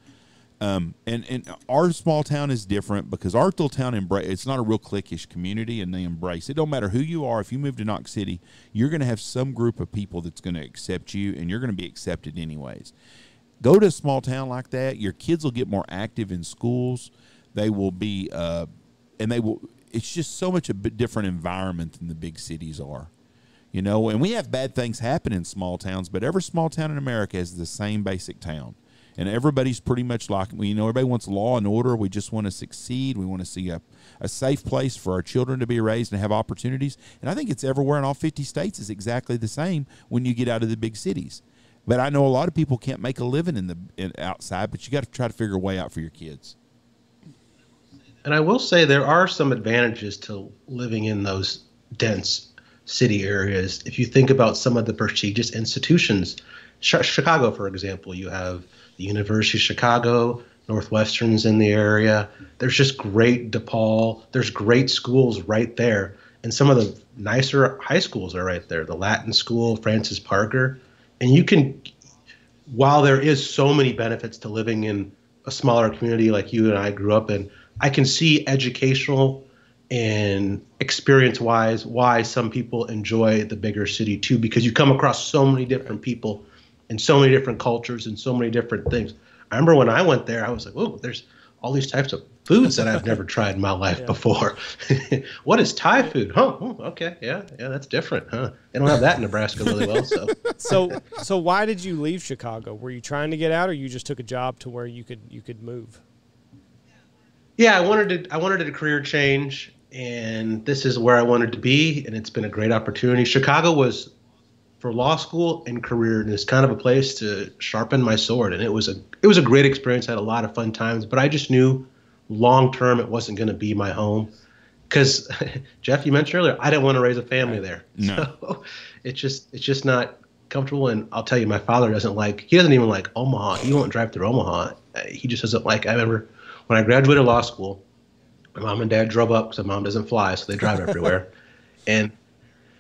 And our small town is different because our little town it's not a real cliquish community, and they embrace it. Don't matter who you are. If you move to Knox City, you're going to have some group of people that's going to accept you, and you're going to be accepted anyways. Go to a small town like that. Your kids will get more active in schools. They will be, it's just so much a bit different environment than the big cities are. And we have bad things happen in small towns, but every small town in America is the same basic town. And everybody's pretty much like, everybody wants law and order. We just want to succeed. We want to see a safe place for our children to be raised and have opportunities. And I think it's everywhere in all 50 states is exactly the same when you get out of the big cities. But I know a lot of people can't make a living outside, but you got to try to figure a way out for your kids. And I will say there are some advantages to living in those dense city areas. If you think about some of the prestigious institutions, Chicago, for example, you have the University of Chicago, Northwestern's in the area. There's just great DePaul. There's great schools right there. And some of the nicer high schools are right there. The Latin School, Francis Parker. And you can, while there is so many benefits to living in a smaller community like you and I grew up in, I can see educational and experience-wise why some people enjoy the bigger city too, because you come across so many different people and so many different cultures and so many different things. I remember when I went there, I was like, oh, there's all these types of foods that I've never tried in my life before. What is Thai food? Huh? Oh, okay. Yeah, that's different, huh? They don't have that in Nebraska really well. So why did you leave Chicago? Were you trying to get out, or you just took a job to where you could move? Yeah, I wanted a career change, and this is where I wanted to be, and it's been a great opportunity. Chicago was for law school and career, and it's kind of a place to sharpen my sword, and it was a great experience. I had a lot of fun times, but I just knew long term it wasn't going to be my home, because Jeff, you mentioned earlier, I didn't want to raise a family there. No. So it's just not comfortable. And I'll tell you, my father doesn't even like Omaha. He won't drive through Omaha. He just doesn't like. I remember when I graduated law school, my mom and dad drove up because my mom doesn't fly, so they drive everywhere. And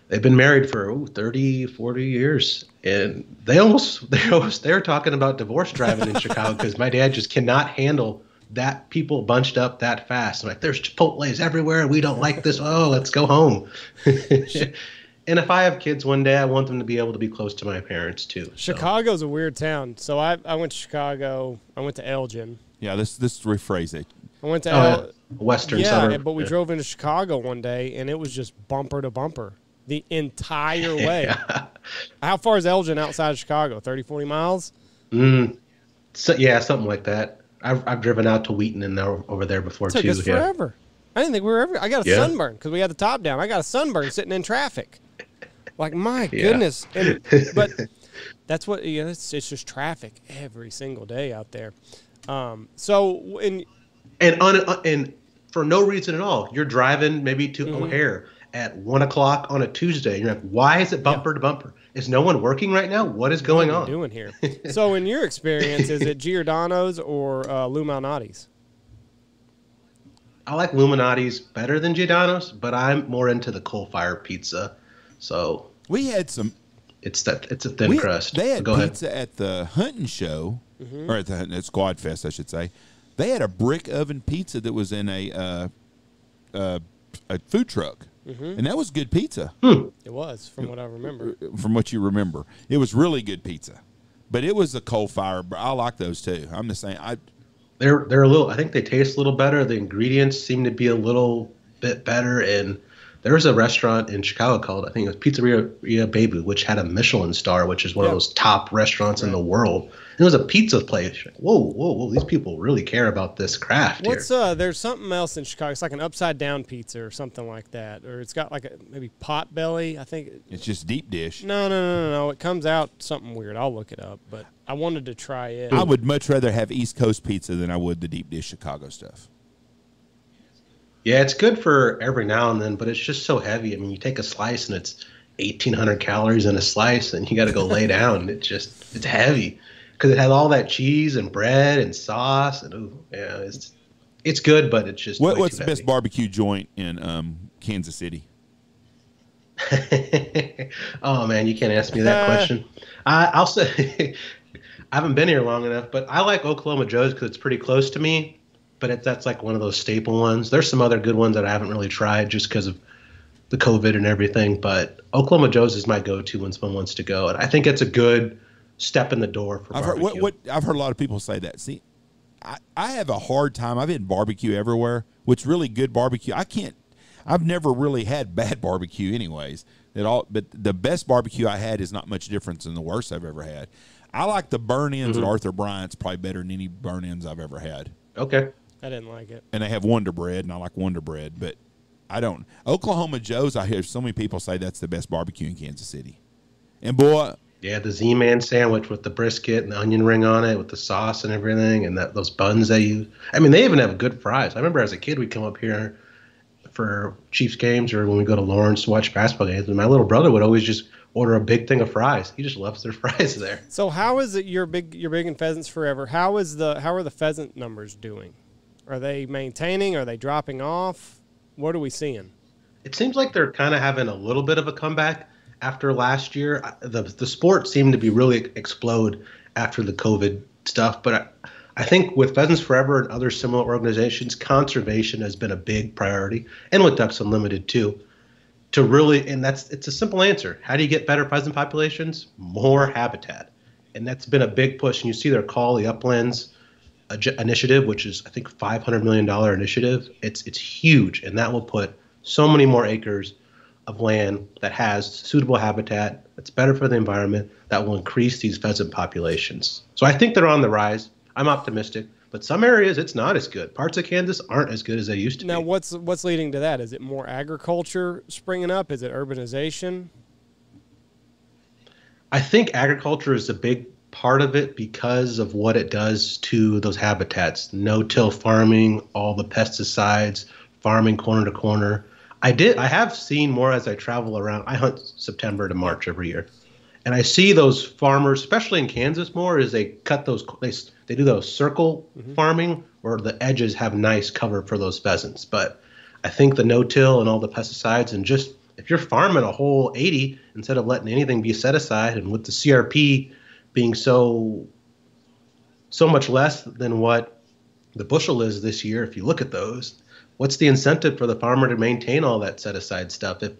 they've been married for 30, 40 years. And they're talking about divorce driving in Chicago because my dad just cannot handle that people bunched up that fast. I'm like, there's Chipotle's everywhere. We don't like this. Oh, let's go home. And if I have kids one day, I want them to be able to be close to my parents too. Chicago's a weird town. So I went to Chicago. I went to Elgin. Yeah, let's rephrase it. I went to Western suburb. Yeah, but we drove into Chicago one day, and it was just bumper to bumper the entire way. Yeah. How far is Elgin outside of Chicago? 30, 40 miles? So, yeah, something like that. I've driven out to Wheaton and over there before it took too. Us forever. I didn't think we were ever. I got a sunburn because we had the top down. I got a sunburn sitting in traffic. Like, my goodness. But that's what, it's just traffic every single day out there. And for no reason at all, you're driving maybe to O'Hare at 1 o'clock on a Tuesday. And you're like, why is it bumper to bumper? Is no one working right now? What is going on? What are we doing here? So in your experience, is it Giordano's or Lou Malnati's? I like Luminati's better than Giordano's, but I'm more into the coal-fired pizza. So we had some. It's a thin crust. They had pizza ahead. at the hunting show, or at Squad Fest, I should say. They had a brick oven pizza that was in a food truck, and that was good pizza. It was, from what I remember. From what you remember, it was really good pizza, but it was a coal fire. I like those too. I'm just saying, they're a little. I think they taste a little better. The ingredients seem to be a little bit better, and there was a restaurant in Chicago called, I think it was Pizzeria Bebu, which had a Michelin star, which is one of those top restaurants in the world. And it was a pizza place. Whoa, these people really care about this craft here. There's something else in Chicago. It's like an upside-down pizza or something like that. Or it's got like maybe pot belly, I think. It's just deep dish. No. It comes out something weird. I'll look it up. But I wanted to try it. I would much rather have East Coast pizza than I would the deep dish Chicago stuff. Yeah, it's good for every now and then, but it's just so heavy. I mean, you take a slice and 1,800 calories in a slice, and you got to go lay down. It's heavy because it has all that cheese and bread and sauce, and ooh, yeah, it's good, but it's just what's the best barbecue joint in Kansas City? Oh man, you can't ask me that question. I'll say I haven't been here long enough, but I like Oklahoma Joe's because it's pretty close to me. But that's like one of those staple ones. There's some other good ones that I haven't really tried just because of the COVID and everything. But Oklahoma Joe's is my go-to when someone wants to go, and I think it's a good step in the door for barbecue. I've heard a lot of people say that. See, I have a hard time. I've eaten barbecue everywhere. What's really good barbecue? I've never really had bad barbecue, anyways. But the best barbecue I had is not much different than the worst I've ever had. I like the burn-ins at Arthur Bryant's probably better than any burn-ins I've ever had. Okay. I didn't like it. And they have Wonder Bread, and I like Wonder Bread, but I don't. Oklahoma Joe's, I hear so many people say that's the best barbecue in Kansas City. And boy, yeah, the Z-Man sandwich with the brisket and the onion ring on it with the sauce and everything, and those buns they use. I mean, they even have good fries. I remember as a kid we'd come up here for Chiefs games or when we go to Lawrence to watch basketball games, and my little brother would always just order a big thing of fries. He just loves their fries there. So how is it you're big in Pheasants Forever? How are the pheasant numbers doing? Are they maintaining? Are they dropping off? What are we seeing? It seems like they're kind of having a little bit of a comeback after last year. The sport seemed to be really explode after the COVID stuff. But I think with Pheasants Forever and other similar organizations, conservation has been a big priority, and with Ducks Unlimited too. It's a simple answer. How do you get better pheasant populations? More habitat. And that's been a big push. And you see their call, the Uplands initiative, which is I think $500 million initiative. It's huge, and that will put so many more acres of land that has suitable habitat that's better for the environment that will increase these pheasant populations. So I think they're on the rise. I'm optimistic, but some areas it's not as good. Parts of Kansas aren't as good as they used to be. Now, what's leading to that? Is it more agriculture springing up? Is it urbanization? I think agriculture is a big part of it because of what it does to those habitats. No-till farming, all the pesticides, farming corner to corner. I have seen more as I travel around. I hunt September to March every year. And I see those farmers, especially in Kansas more, is they cut those, they do those circle farming where the edges have nice cover for those pheasants. But I think the no-till and all the pesticides and just if you're farming a whole 80 instead of letting anything be set aside, and with the CRP being so much less than what the bushel is this year, if you look at those, what's the incentive for the farmer to maintain all that set aside stuff? If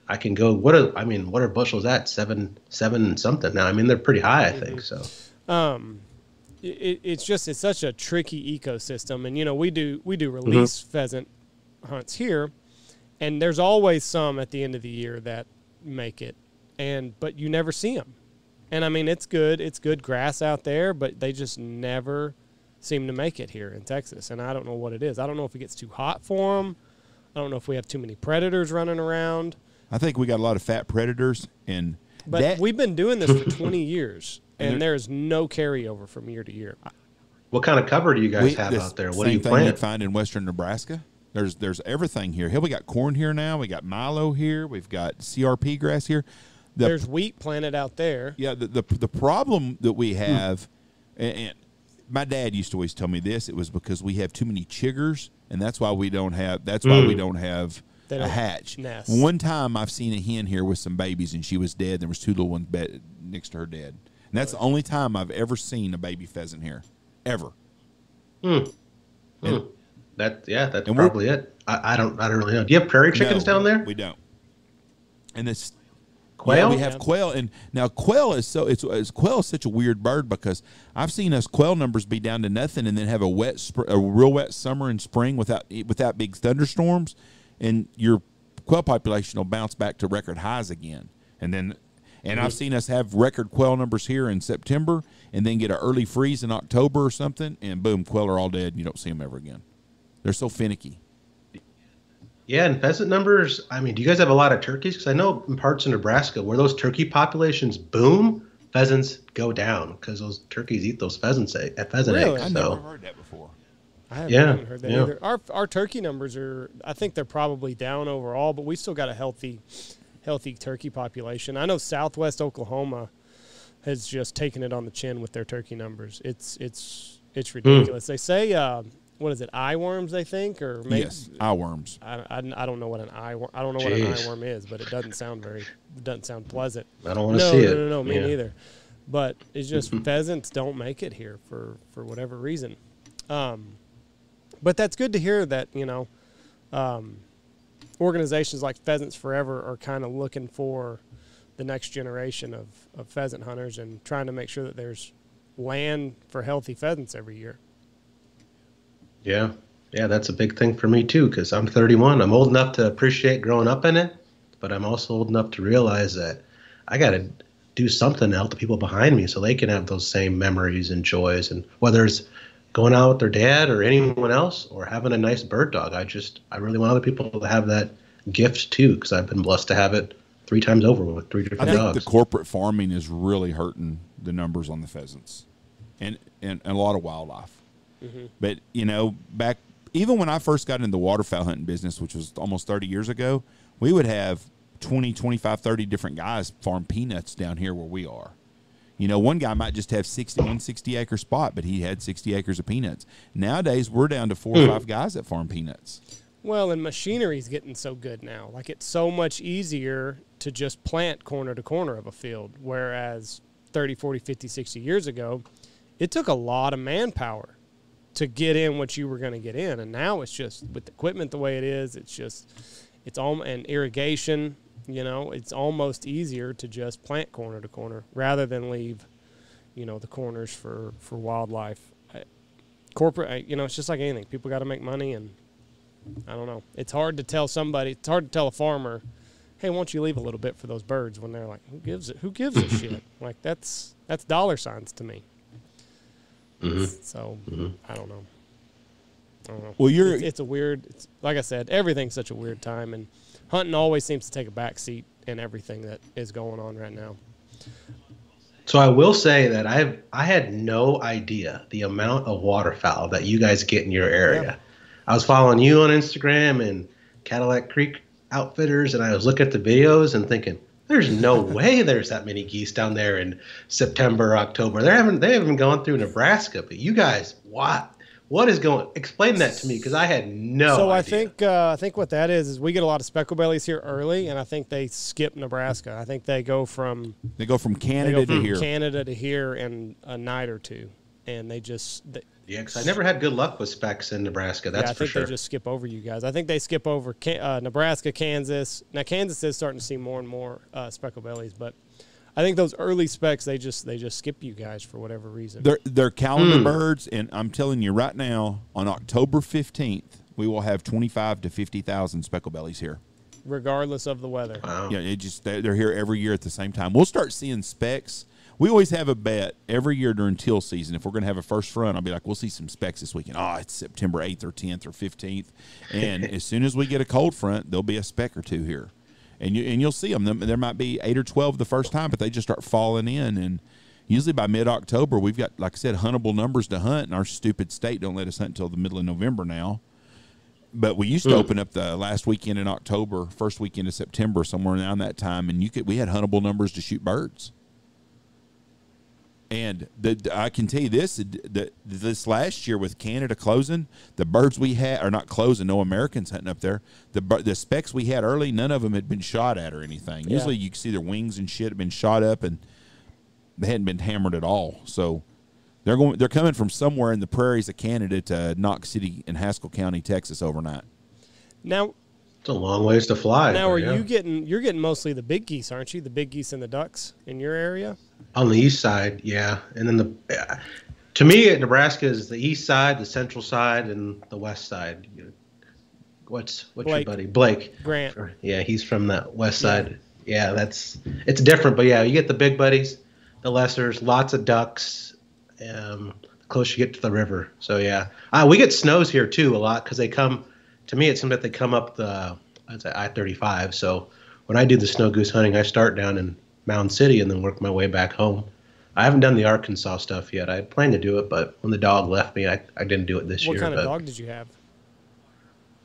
I can go, what are bushels at? Seven something now. I mean, they're pretty high, I think. So, it's such a tricky ecosystem, and we do release pheasant hunts here, and there's always some at the end of the year that make it, but you never see them. And I mean, it's good grass out there, but they just never seem to make it here in Texas. And I don't know what it is. I don't know if it gets too hot for them. I don't know if we have too many predators running around. I think we got a lot of fat predators. But we've been doing this for 20 years, and there's no carryover from year to year. What kind of cover do you guys have out there? What do you plant? Same thing you'd find in western Nebraska. There's everything here. Hell, we got corn here now. We got milo here. We've got CRP grass here. There's wheat planted out there. Yeah, the problem that we have, and my dad used to always tell me this, it was because we have too many chiggers, and that's why we don't have a hatch. Nest. One time I've seen a hen here with some babies, and she was dead. There was two little ones next to her dead. And that's the only time I've ever seen a baby pheasant here, ever. That's probably it. I don't really know. Do you have prairie chickens down there? We don't. And this quail. Yeah, we have quail, and now quail is quail is such a weird bird because I've seen us quail numbers be down to nothing, and then have a real wet summer and spring without big thunderstorms, and your quail population will bounce back to record highs again, and I've seen us have record quail numbers here in September, and then get an early freeze in October or something, and boom, quail are all dead, and you don't see them ever again. They're so finicky. Yeah, and pheasant numbers, I mean, do you guys have a lot of turkeys? Because I know in parts of Nebraska where those turkey populations boom, pheasants go down because those turkeys eat those pheasant eggs. I've never heard that before. I haven't heard that either. Our turkey numbers I think they're probably down overall, but we still got a healthy healthy turkey population. I know Southwest Oklahoma has just taken it on the chin with their turkey numbers. It's ridiculous. They say what is it, eyeworms? They think, or maybe, yes, eyeworms. I don't know what an eyeworm. I don't know what an eyeworm is, but it doesn't sound pleasant. I don't want to see it. No, me neither. But it's just pheasants don't make it here for whatever reason. But that's good to hear that, you know, organizations like Pheasants Forever are kind of looking for the next generation of pheasant hunters and trying to make sure that there's land for healthy pheasants every year. Yeah, that's a big thing for me too, because I'm 31. I'm old enough to appreciate growing up in it, but I'm also old enough to realize that I got to do something to help the people behind me so they can have those same memories and joys. And whether it's going out with their dad or anyone else or having a nice bird dog, I really want other people to have that gift too, because I've been blessed to have it 3 times over with 3 different dogs. I think the corporate farming is really hurting the numbers on the pheasants and a lot of wildlife. But, you know, even when I first got into the waterfowl hunting business, which was almost 30 years ago, we would have 20, 25, 30 different guys farm peanuts down here where we are. You know, one guy might just have 60-acre spot, but he had 60 acres of peanuts. Nowadays, we're down to 4 or 5 guys that farm peanuts. Well, and machinery's getting so good now. Like, it's so much easier to just plant corner to corner of a field, whereas 30, 40, 50, 60 years ago, it took a lot of manpower to get in what you were going to get in. And now it's just, with the equipment the way it is, and irrigation, you know, it's almost easier to just plant corner to corner rather than leave, you know, the corners for wildlife. Corporate, you know, it's just like anything. People got to make money, and I don't know. It's hard to tell a farmer, hey, why don't you leave a little bit for those birds, when they're like, who gives a shit? Like, that's dollar signs to me. So I don't know. Well, it's a weird. Like I said, everything's such a weird time, and hunting always seems to take a back seat in everything that is going on right now. So I will say that I had no idea the amount of waterfowl that you guys get in your area. Yeah. I was following you on Instagram and Cadillac Creek Outfitters, and I was looking at the videos and thinking, there's no way there's that many geese down there in September, October. They haven't gone through Nebraska, but you guys, what is going? Explain that to me, because I had no idea. I think what that is we get a lot of speckle bellies here early, and I think they skip Nebraska. I think they go from Canada to here in a night or two, and they just. Yeah, because I never had good luck with specks in Nebraska. That's for sure. I think they just skip over you guys. I think they skip over Nebraska, Kansas. Now, Kansas is starting to see more and more speckle bellies, but I think those early specks, they just skip you guys for whatever reason. They're calendar birds, and I'm telling you right now, on October 15th, we will have 25 to 50,000 speckle bellies here, regardless of the weather. Wow. Yeah, they're here every year at the same time. We'll start seeing specks. We always have a bet every year during teal season. If we're going to have a first run, I'll be like, we'll see some specks this weekend. Oh, it's September 8th or 10th or 15th. And as soon as we get a cold front, there'll be a speck or two here. And you'll see them. There might be 8 or 12 the first time, but they just start falling in. And usually by mid-October, we've got, like I said, huntable numbers to hunt. And our stupid state don't let us hunt until the middle of November now. But we used to open up the last weekend in October, first weekend of September, somewhere around that time. And we had huntable numbers to shoot birds. And I can tell you this last year with Canada closing, the birds we had are not closing. No Americans hunting up there. The specks we had early, none of them had been shot at or anything. Yeah. Usually you can see their wings and shit have been shot up, and they hadn't been hammered at all. So they're coming from somewhere in the prairies of Canada to Knox City in Haskell County, Texas, overnight. Now, it's a long ways to fly. Now, you're getting mostly the big geese, aren't you? The big geese and the ducks in your area? On the east side, yeah. And then to me, Nebraska is the east side, the central side, and the west side. What's your buddy? Blake. Grant. Yeah, he's from the west side. Yeah, it's different. But yeah, you get the big buddies, the lessers, lots of ducks, the closer you get to the river. So yeah. We get snows here too a lot, because they come, to me it seems like they come up the I-35. So when I do the snow goose hunting, I start down in Mound City and then work my way back home. I haven't done the Arkansas stuff yet. I planned to do it, but when the dog left me, I didn't do it this year. What kind of dog did you have?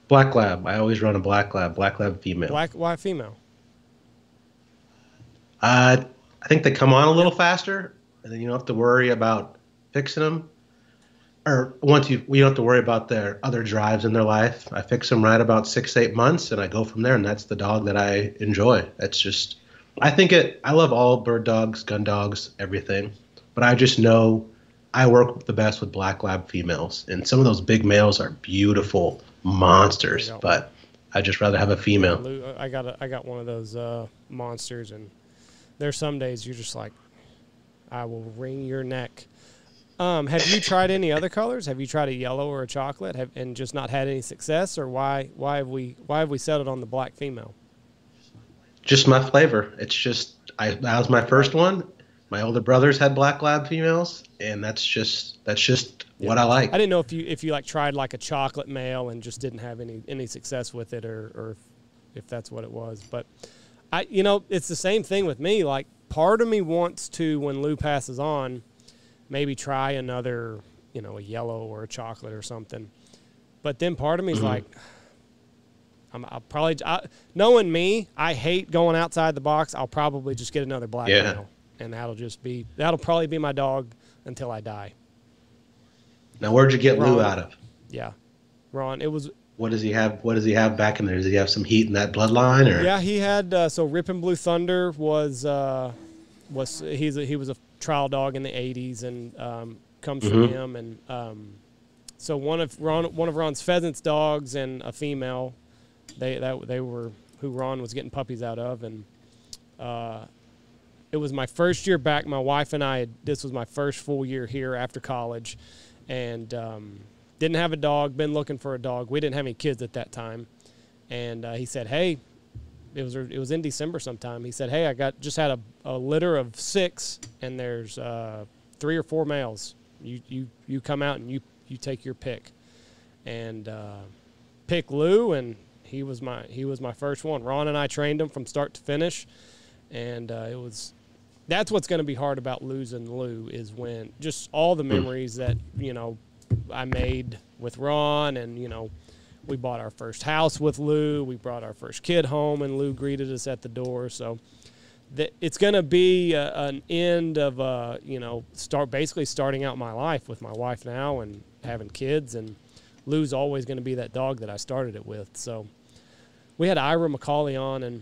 Black lab. I always run a black lab female. Why female? I think they come on a little faster, and then you don't have to worry about fixing them. Or once you don't have to worry about their other drives in their life. I fix them right about 6 to 8 months, and I go from there. And that's the dog that I enjoy. That's just, I love all bird dogs, gun dogs, everything. But I just know I work the best with black lab females, and some of those big males are beautiful monsters. But I just rather have a female. I got one of those monsters, and there's some days you're just like, I will wring your neck. Have you tried any other colors? Have you tried a yellow or a chocolate and just not had any success? Or why have we settled on the black female? Just my flavor. It's just, that was my first one. My older brothers had black lab females, and that's just what I like. I didn't know if you like tried like a chocolate male and just didn't have any success with it, or if that's what it was. But it's the same thing with me. Like, part of me wants to, when Lou passes on, maybe try another, a yellow or a chocolate or something. But then part of me is like, I'll probably, knowing me, I hate going outside the box. I'll probably just get another black male, and that'll probably be my dog until I die. Now, where'd you get Ron, Lou out of? Yeah, Ron. It was. What does he have? What does he have back in there? Does he have some heat in that bloodline? Or? Yeah, he had. So Rippin' Blue Thunder was he was a trial dog in the '80s, and comes from him. And so one of Ron's Pheasants dogs and a female, they were who Ron was getting puppies out of, and it was my first year back. My wife and I, this was my first full year here after college, and didn't have a dog. Been looking for a dog. We didn't have any kids at that time, and he said, "Hey." It was in December sometime. He said, "Hey, I just had a litter of 6, and there's 3 or 4 males. You come out and you take your pick." And pick Lou, and he was my first one. Ron and I trained him from start to finish, and that's what's going to be hard about losing Lou, is when just all the memories that I made with Ron, and we bought our first house with Lou. We brought our first kid home, and Lou greeted us at the door. So it's going to be an end of, basically starting out my life with my wife now and having kids. And Lou's always going to be that dog that I started it with. So we had Ira McCauley on, and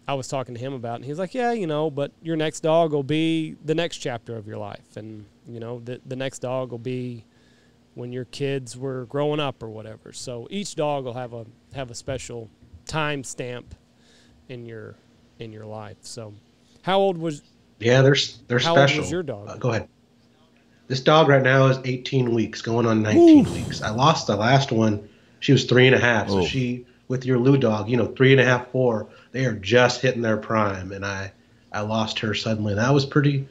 I was talking to him about it. And he was like, yeah, but your next dog will be the next chapter of your life. And, the next dog will be when your kids were growing up or whatever. So each dog will have a special time stamp in your life. So how old was? Yeah, they're special. How old was your dog? Go ahead. This dog right now is 18 weeks, going on 19 weeks. I lost the last one. She was 3.5. So she, with your Lou dog, 3.5, 4, they are just hitting their prime, and I lost her suddenly. That was pretty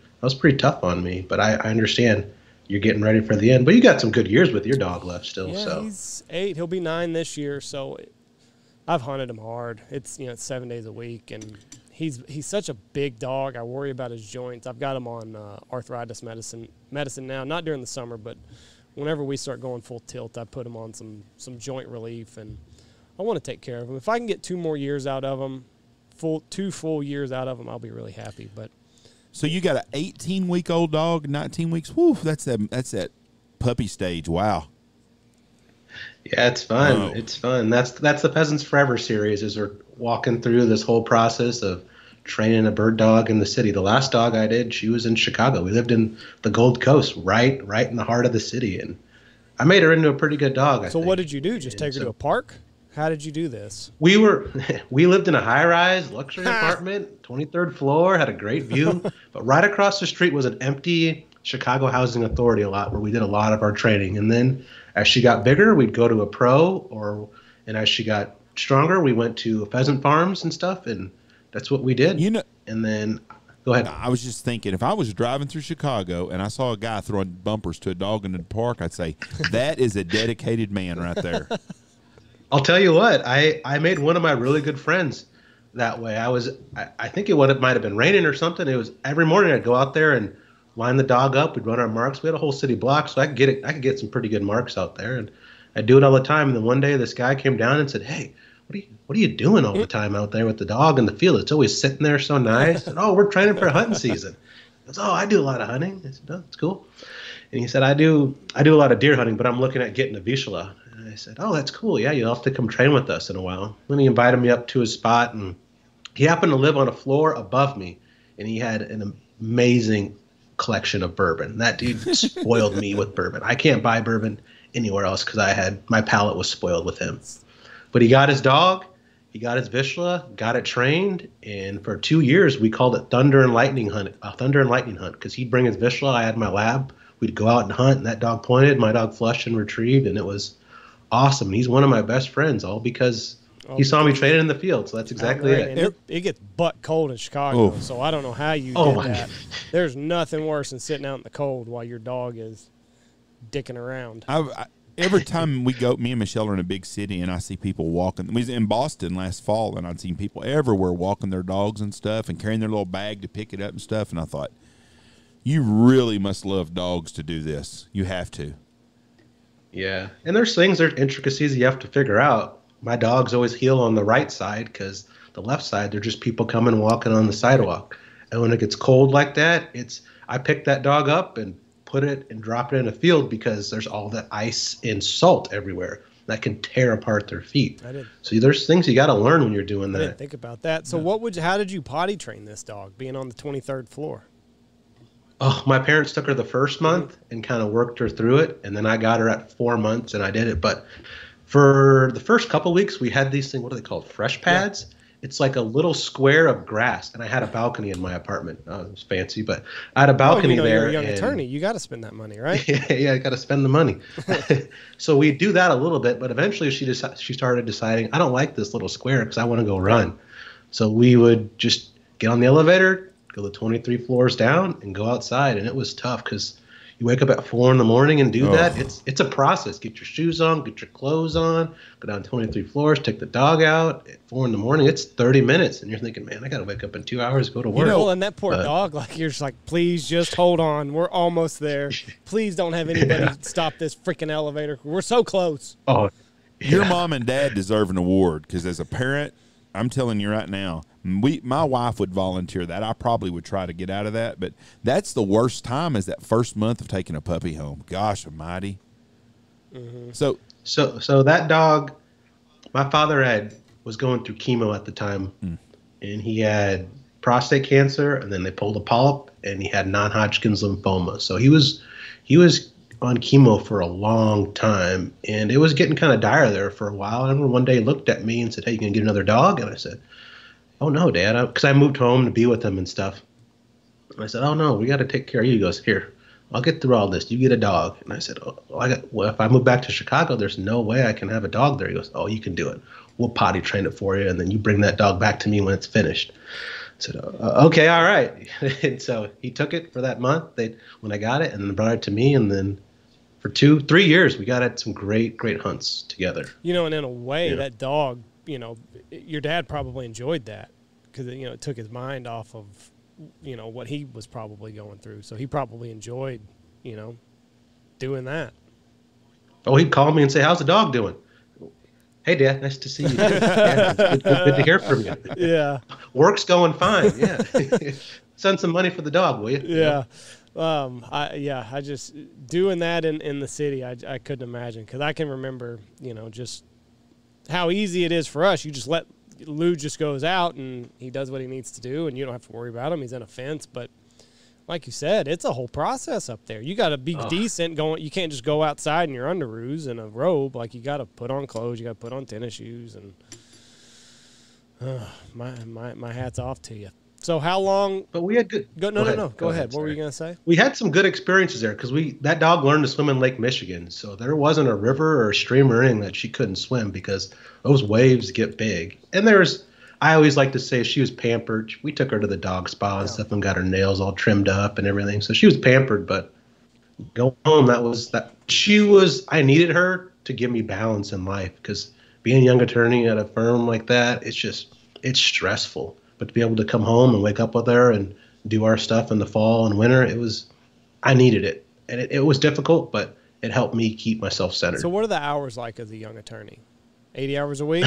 tough on me, but I understand. You're getting ready for the end, but you got some good years with your dog left still. Yeah, so he's 8. He'll be 9 this year. So I've hunted him hard. It's it's 7 days a week, and he's such a big dog. I worry about his joints. I've got him on arthritis medicine now. Not during the summer, but whenever we start going full tilt, I put him on some joint relief, and I want to take care of him. If I can get 2 more years out of him, 2 full years out of him, I'll be really happy. But. So you got an 18-week-old dog, 19 weeks. Whew, that's that puppy stage. Wow. Yeah, it's fun. Oh. It's fun. That's the Pheasants Forever series, is we're walking through this whole process of training a bird dog in the city. The last dog I did, she was in Chicago. We lived in the Gold Coast, right in the heart of the city, and I made her into a pretty good dog. I think. What did you do? Just take her to a park? How did you do this? We lived in a high-rise luxury apartment, 23rd floor, had a great view, but right across the street was an empty Chicago Housing Authority lot where we did a lot of our training. And then as she got bigger, we'd go to a pro, and as she got stronger, we went to pheasant farms and stuff, and that's what we did. And then go ahead. I was just thinking, if I was driving through Chicago and I saw a guy throwing bumpers to a dog in the park, I'd say, that is a dedicated man right there. I'll tell you what, I made one of my really good friends that way. I think it might have been raining or something. It was every morning I'd go out there and line the dog up. We'd run our marks. We had a whole city block, so I could get some pretty good marks out there, and I'd do it all the time. And then one day this guy came down and said, "Hey, what are you doing all the time out there with the dog in the field? It's always sitting there so nice. I said, oh, we're training for hunting season. He goes, oh, I do a lot of hunting. I said, oh, that's cool. And he said, I do a lot of deer hunting, but I'm looking at getting a Vizsla. And I said, oh, that's cool. Yeah, you'll have to come train with us in a while. Then he invited me up to his spot, and he happened to live on a floor above me, and he had an amazing collection of bourbon. That dude spoiled me with bourbon. I can't buy bourbon anywhere else because my palate was spoiled with him. But he got his dog, he got his Vizsla, got it trained, and for 2 years we called it Thunder and Lightning Hunt, because he'd bring his Vizsla, I had my lab, we'd go out and hunt, and that dog pointed, my dog flushed and retrieved, and it was awesome. And he's one of my best friends, all because he saw me training in the field, so that's exactly it. And it gets butt cold in Chicago, so I don't know how you did that. There's nothing worse than sitting out in the cold while your dog is dicking around. Every time we go, me and Michelle are in a big city, and I see people walking. We was in Boston last fall, and I'd seen people everywhere walking their dogs and stuff and carrying their little bag to pick it up and stuff. And I thought, you really must love dogs to do this. You have to. Yeah, and there's intricacies you have to figure out. My dogs always heel on the right side because the left side, they're just people coming and walking on the sidewalk. And when it gets cold like that, I pick that dog up and put it and drop it in a field because there's all that ice and salt everywhere that can tear apart their feet. So there's things you got to learn when you're doing that. I didn't think about that. So how did you potty train this dog being on the 23rd floor? Oh, my parents took her the first month and kind of worked her through it. And then I got her at 4 months and I did it. But for the first couple of weeks, we had these things, what are they called? Fresh pads. Yeah. It's like a little square of grass, and I had a balcony in my apartment. It was fancy, but I had a balcony there. You're a young attorney. You got to spend that money, right? Yeah, I got to spend the money. So we do that a little bit, but eventually she started deciding, I don't like this little square because I want to go run. So we would just get on the elevator, go the 23 floors down, and go outside, and it was tough because you wake up at 4 in the morning and do that. It's a process. Get your shoes on, get your clothes on, go down 23 floors, take the dog out at 4 in the morning. It's 30 minutes. And you're thinking, man, I got to wake up in 2 hours to go to work. And that poor dog, you're just like, please just hold on. We're almost there. Please don't have anybody stop this freaking elevator. We're so close. Oh, yeah. Your mom and dad deserve an award because as a parent, I'm telling you right now, my wife would volunteer that. I probably would try to get out of that, but that's the worst time is that first month of taking a puppy home. Gosh almighty. Mm-hmm. So that dog, my father was going through chemo at the time, and he had prostate cancer, and then they pulled a polyp, and he had non-Hodgkin's lymphoma. So he was on chemo for a long time, and it was getting kind of dire there for a while. I remember one day he looked at me and said, hey, you gonna get another dog? And I said, oh no, Dad, because I moved home to be with him and stuff. And I said, oh no, we got to take care of you. He goes, here, I'll get through all this. You get a dog. And I said, well, if I move back to Chicago, there's no way I can have a dog there. He goes, oh, you can do it. We'll potty train it for you, and then you bring that dog back to me when it's finished. I said, okay, all right. And so he took it for that month when I got it, and then brought it to me, and then for 3 years, we got at some great, great hunts together. And in a way, that dog, your dad probably enjoyed that because, it took his mind off of, what he was probably going through. So he probably enjoyed, doing that. Oh, he'd call me and say, how's the dog doing? Hey, Dad, nice to see you. Yeah, good to hear from you. Yeah. Work's going fine. Yeah. Send some money for the dog, will you? Yeah. I just doing that in the city, I couldn't imagine because I can remember, just how easy it is for us. You just let Lou just goes out and he does what he needs to do, and you don't have to worry about him. He's in a fence, but like you said, it's a whole process up there. You got to be decent going. You can't just go outside in your underoos and a robe. You got to put on clothes. You got to put on tennis shoes, and my hat's off to you. So how long? But we had good. Go ahead. What were you gonna say? We had some good experiences there because that dog learned to swim in Lake Michigan, so there wasn't a river or a stream or anything that she couldn't swim because those waves get big. And I always like to say she was pampered. We took her to the dog spa and stuff and got her nails all trimmed up and everything, so she was pampered. But go home, I needed her to give me balance in life because being a young attorney at a firm like that, it's stressful. But to be able to come home and wake up with her and do our stuff in the fall and winter, I needed it. And it was difficult, but it helped me keep myself centered. So what are the hours like as a young attorney? 80 hours a week?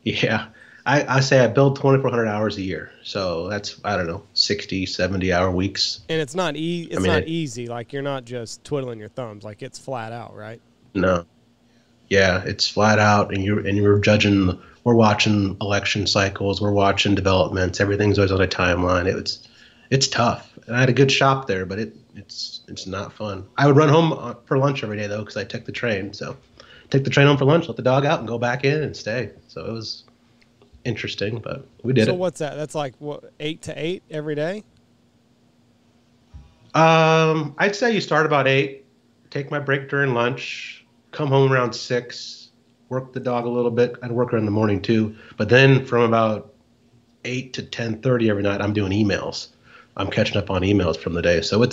Yeah. I say I build 2,400 hours a year. So that's, I don't know, 60, 70-hour weeks. And it's not I it's mean, not easy. Like you're not just twiddling your thumbs. Like it's flat out, right? no. Yeah, it's flat out, and you're judging. We're watching election cycles. We're watching developments. Everything's always on a timeline. It's tough. And I had a good shop there, but it's not fun. I would run home for lunch every day though, because I took the train. So take the train home for lunch, let the dog out, and go back in and stay. So it was interesting, but we did So it. what's that? That's like what, 8 to 8 every day? I'd say you start about 8, take my break during lunch, come home around 6, work the dog a little bit. I'd work her in the morning too. But then from about 8 to 10:30 every night, I'm doing emails. I'm catching up on emails from the day. So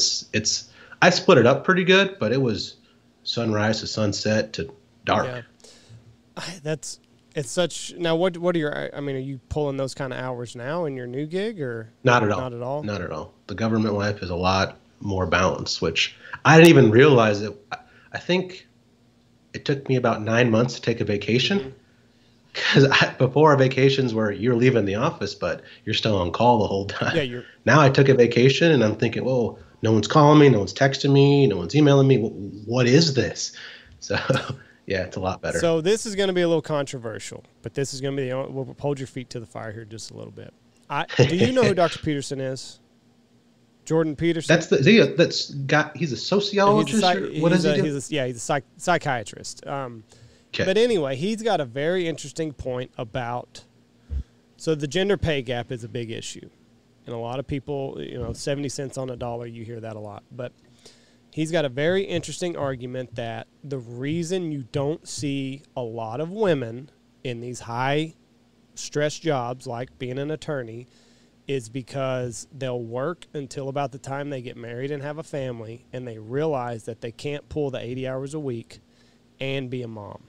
I split it up pretty good, but it was sunrise to sunset to dark. Yeah. It's such. Now, what are your? I mean, are you pulling those kind of hours now in your new gig, or Not at all. Not at all. Not at all. The government life is a lot more balanced, which I didn't even realize it. I think it took me about 9 months to take a vacation, because before our vacations were you're leaving the office, but you're still on call the whole time. Yeah, Now I took a vacation and I'm thinking, whoa, no one's calling me, no one's texting me, no one's emailing me. What is this? So yeah, it's a lot better. So this is going to be a little controversial, but this is going to be the only, we'll hold your feet to the fire here just a little bit. Do you know who Dr. Peterson is? Jordan Peterson? He's a sociologist. What does he do? He's a psychiatrist. Okay. But anyway, he's got a very interesting point about, so the gender pay gap is a big issue. And a lot of people, 70 cents on a dollar, you hear that a lot. But he's got a very interesting argument that the reason you don't see a lot of women in these high stress jobs like being an attorney is because they'll work until about the time they get married and have a family, and they realize that they can't pull the 80 hours a week and be a mom.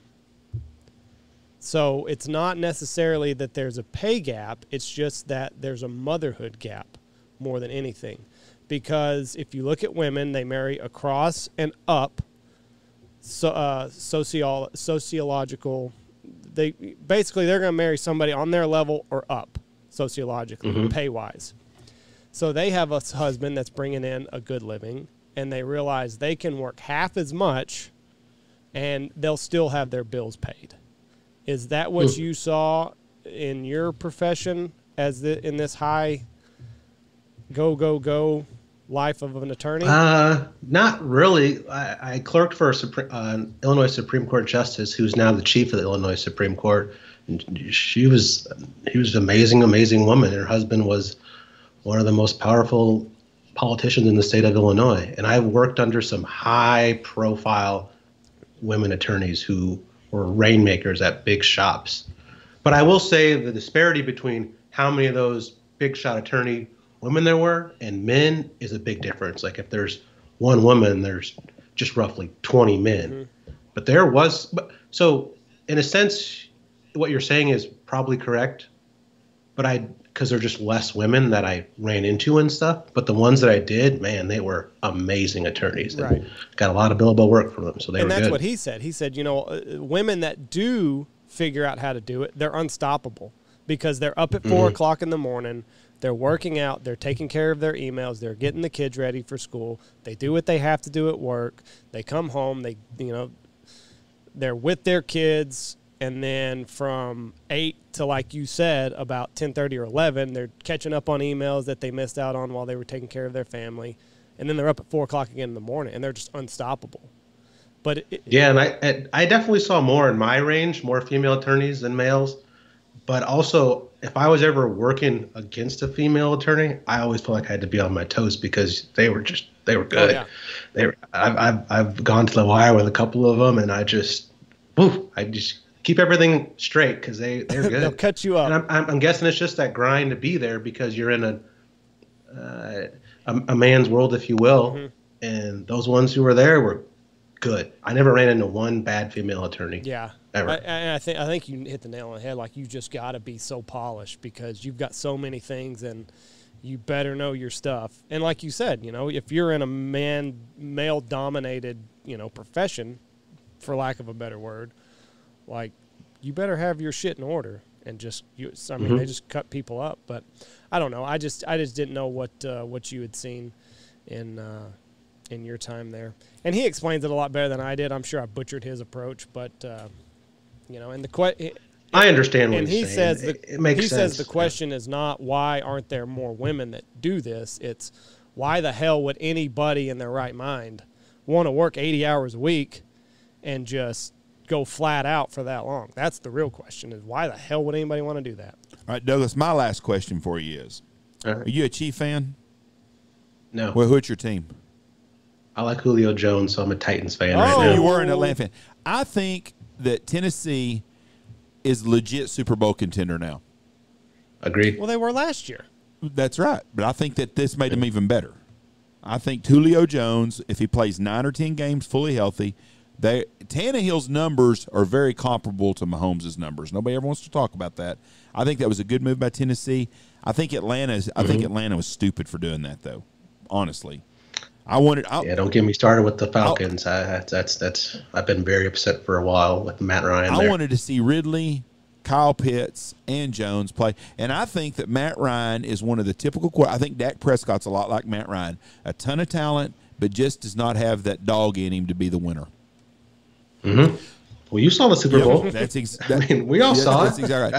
So it's not necessarily that there's a pay gap, it's just that there's a motherhood gap more than anything. Because if you look at women, they marry across and up sociological. They're going to marry somebody on their level or up sociologically, pay-wise. So they have a husband that's bringing in a good living, and they realize they can work half as much, and they'll still have their bills paid. Is that what you saw in your profession in this high go life of an attorney? Not really. I clerked for an Illinois Supreme Court justice who's now the chief of the Illinois Supreme Court. And he was an amazing woman. Her husband was one of the most powerful politicians in the state of Illinois. And I worked under some high profile women attorneys who were rainmakers at big shops. But I will say the disparity between how many of those big shot attorney women there were and men is a big difference. Like if there's one woman, there's just roughly 20 men. But so in a sense, what you're saying is probably correct, but because they're just less women that I ran into and stuff. But the ones that I did, man, they were amazing attorneys. Right. Got a lot of billable work from them, so they were good. And that's what he said. He said, women that do figure out how to do it, they're unstoppable because they're up at 4 o'clock in the morning. They're working out. They're taking care of their emails. They're getting the kids ready for school. They do what they have to do at work. They come home. They're with their kids. And then from 8 to, like you said, about 10:30 or 11, they're catching up on emails that they missed out on while they were taking care of their family. And then they're up at 4 o'clock again in the morning, and they're just unstoppable. But and I definitely saw more in my range, more female attorneys than males. But also, if I was ever working against a female attorney, I always felt like I had to be on my toes because they were good. Oh, yeah. I've gone to the wire with a couple of them, and I just keep everything straight because they're good. They'll cut you up. And I'm guessing it's just that grind to be there because you're in a man's world, if you will. And those ones who were there were good. I never ran into one bad female attorney. Yeah. Ever. I think you hit the nail on the head. Like, you just got to be so polished because you've got so many things and you better know your stuff. And like you said, if you're in a male-dominated, profession, for lack of a better word, like you better have your shit in order. And just they just cut people up. But I don't know. I just didn't know what you had seen in your time there. And he explains it a lot better than I did. I'm sure I butchered his approach, but and I understand what he he's saying. It makes sense. He says the question is not why aren't there more women that do this. It's why the hell would anybody in their right mind want to work 80 hours a week and just go flat out for that long? That's the real question, is why the hell would anybody want to do that? All right, Douglas, my last question for you is, right. Are you a Chief fan? No. Well, who's your team? I like Julio Jones, so I'm a Titans fan Oh, right now. you were an Atlanta fan. I think that Tennessee is legit Super Bowl contender now. Agreed. Well, they were last year. That's right, but I think that this made them even better. I think Julio Jones, if he plays 9 or 10 games fully healthy, Tannehill's numbers are very comparable to Mahomes' numbers. Nobody ever wants to talk about that. I think that was a good move by Tennessee. I think Atlanta was stupid for doing that, though. Honestly, don't get me started with the Falcons. I've been very upset for a while with Matt Ryan. I wanted to see Ridley, Kyle Pitts, and Jones play, and I think that Matt Ryan is one of the typical. I think Dak Prescott's a lot like Matt Ryan, a ton of talent, but just does not have that dog in him to be the winner. Mm-hmm. Well, you saw the Super Bowl. We all saw it. That's exactly right.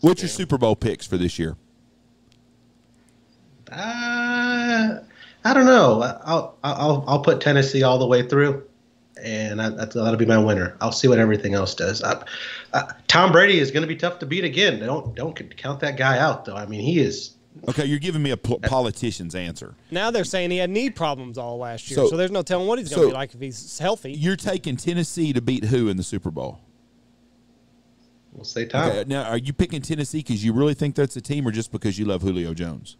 What's your Super Bowl picks for this year? I don't know. I'll put Tennessee all the way through, and that'll be my winner. I'll see what everything else does. Tom Brady is going to be tough to beat again. Don't count that guy out, though. I mean, he is. Okay, you're giving me a politician's answer. Now they're saying he had knee problems all last year, so there's no telling what he's going to be like if he's healthy. You're taking Tennessee to beat who in the Super Bowl? We'll say Tom. Okay, now, are you picking Tennessee because you really think that's a team, or just because you love Julio Jones?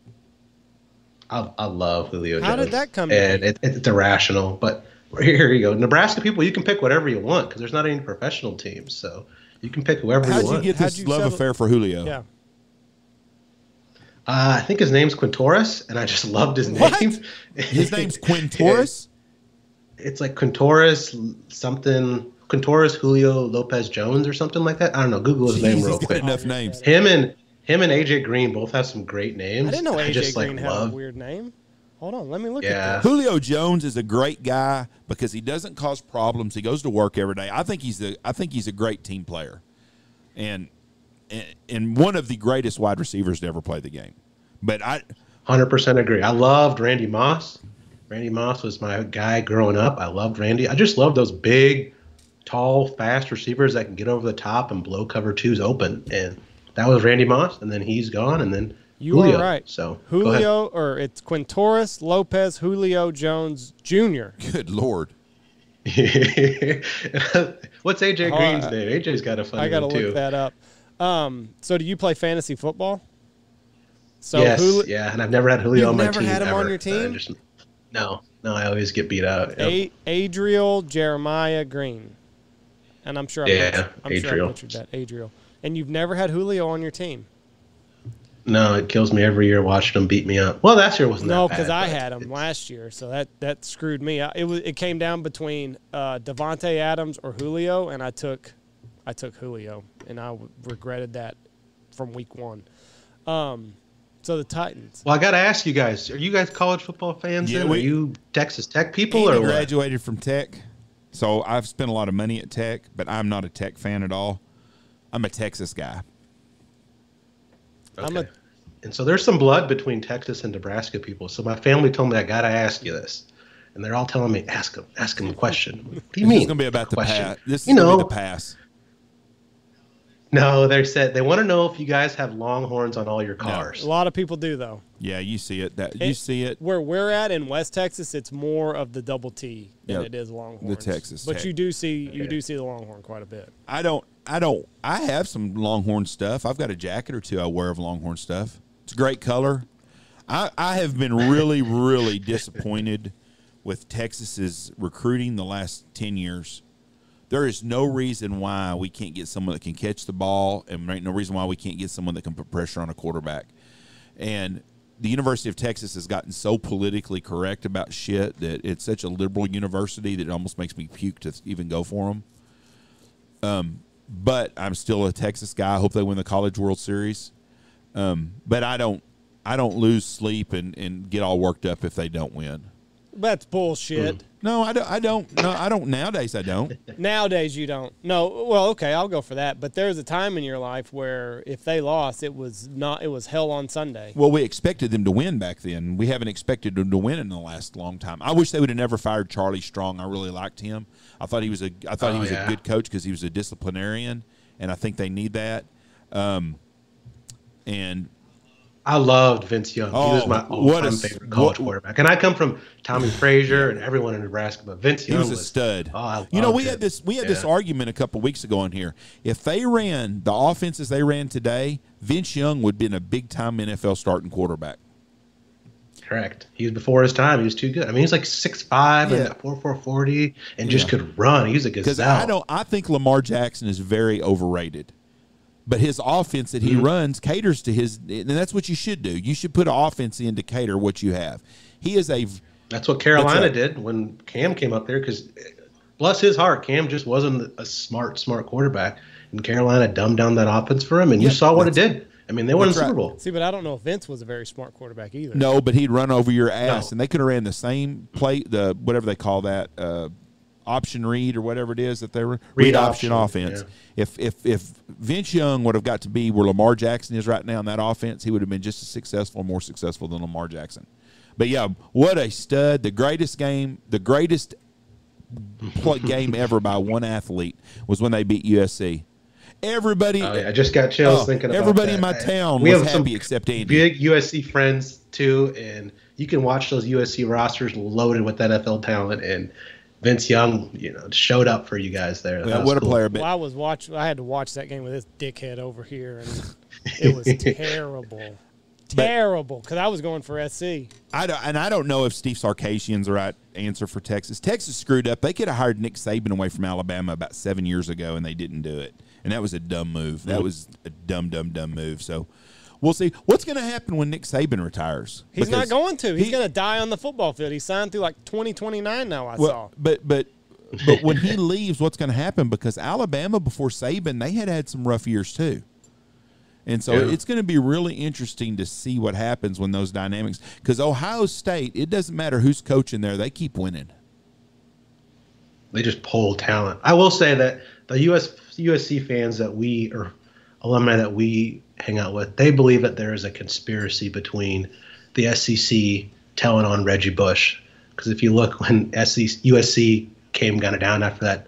I love Julio Jones. How did that come in? It's irrational, but here you go. Nebraska people, you can pick whatever you want because there's not any professional teams, so you can pick whoever you want. How'd you get this love affair for Julio? Yeah. I think his name's Quintorris, and I just loved his name. His name's Quintorris? It's like Quintorris Julio Lopez Jones or something like that. I don't know. Google his name real quick. Enough names. Him and AJ Green both have some great names. I didn't know AJ Green had a weird name. Hold on, let me look at this. Julio Jones is a great guy because he doesn't cause problems. He goes to work every day. I think he's a great team player, and one of the greatest wide receivers to ever play the game. But I 100% agree. I loved Randy Moss. Randy Moss was my guy growing up. I loved Randy. I just love those big, tall, fast receivers that can get over the top and blow cover twos open. And that was Randy Moss, and then he's gone, and then Julio. Are right. So Julio, or it's Quintorris Lopez Julio Jones Jr. Good Lord. What's AJ Green's name? AJ's got a funny I got to one too. look that up. So do you play fantasy football? So yes, and I've never had Julio on my team. You've never had him ever. on your team? No, I always get beat out. Yep. Adriel Jeremiah Green. And I'm sure I butchered that. Adriel. And you've never had Julio on your team? No, it kills me every year watching him beat me up. Well, last year wasn't that bad. No, because I had him last year, so that screwed me. It came down between Devontae Adams or Julio, and I took Julio, and I regretted that from week one. So the Titans. Well, I got to ask you guys: are you guys college football fans? Yeah, are you Texas Tech people? Andy or what? graduated from Tech, so I've spent a lot of money at Tech, but I'm not a Tech fan at all. I'm a Texas guy. Okay. And so there's some blood between Texas and Nebraska people. So my family told me I got to ask you this. And they're all telling me, ask him a question. What do you mean? This is going to be about the pass. This is going to be the pass. No, they said they want to know if you guys have Longhorns on all your cars. No, a lot of people do, though. Yeah, you see it. You see it. Where we're at in West Texas, it's more of the double T than it is Longhorns. The Texas But Tech. you do see the Longhorn quite a bit. I have some Longhorn stuff. I've got a jacket or two I wear of Longhorn stuff. It's a great color. I have been really, really disappointed with Texas's recruiting the last 10 years. There is no reason why we can't get someone that can catch the ball, and there ain't no reason why we can't get someone that can put pressure on a quarterback. And the University of Texas has gotten so politically correct about shit that it's such a liberal university that it almost makes me puke to even go for them. But I'm still a Texas guy. I hope they win the College World Series. But I don't lose sleep and get all worked up if they don't win. That's bullshit. No, I don't. No, I don't. Nowadays, I don't. Nowadays, you don't. No, well, okay, I'll go for that. But there was a time in your life where if they lost, it was hell on Sunday. Well, we expected them to win back then. We haven't expected them to win in the last long time. I wish they would have never fired Charlie Strong. I really liked him. I thought he was a good coach because he was a disciplinarian, and I think they need that. And I loved Vince Young. He was my all-time favorite college quarterback. And I come from Tommy Frazier and everyone in Nebraska, but Vince Young was a stud. We had this argument a couple of weeks ago on here. If they ran the offenses they ran today, Vince Young would have been a big-time NFL starting quarterback. Correct. He was before his time. He was too good. I mean, he's like 6'5" and 4.40 and just could run. He's a gazelle. I think Lamar Jackson is very overrated. But his offense that he runs caters to his, and that's what you should do. You should put an offense in to cater what you have. That's what Carolina did when Cam came up there, because bless his heart, Cam just wasn't a smart quarterback, and Carolina dumbed down that offense for him, and you saw what it did. I mean, they won the Super Bowl. See, but I don't know if Vince was a very smart quarterback either. No, but he'd run over your ass, and they could have ran the same play, whatever they call that, option read or whatever it is that they were read option offense. Yeah. If Vince Young would have got to be where Lamar Jackson is right now in that offense, he would have been just as successful, more successful than Lamar Jackson. But yeah, what a stud! The greatest game ever by one athlete was when they beat USC. Everybody, I just got chills thinking about everybody that. in my town was happy except Andy. Big USC friends too, and you can watch those USC rosters loaded with NFL talent, and Vince Young, showed up for you guys there. Yeah, what a player! Well, I had to watch that game with this dickhead over here, and it was terrible. Terrible, because I was going for SC. I don't know if Steve Sarkisian's the right answer for Texas. Texas screwed up. They could have hired Nick Saban away from Alabama about 7 years ago, and they didn't do it. And that was a dumb move. That was a dumb move. So we'll see. What's going to happen when Nick Saban retires? He's not going to. He's going to die on the football field. He signed through like 2029 now, I saw. But when he leaves, what's going to happen? Because Alabama, before Saban, they had some rough years too. And so it's going to be really interesting to see what happens when those dynamics – because Ohio State, it doesn't matter who's coaching there. They keep winning. They just pull talent. I will say that the USC fans or alumni that we hang out with, they believe that there is a conspiracy between the SEC telling on Reggie Bush. Because if you look when USC came kind of down after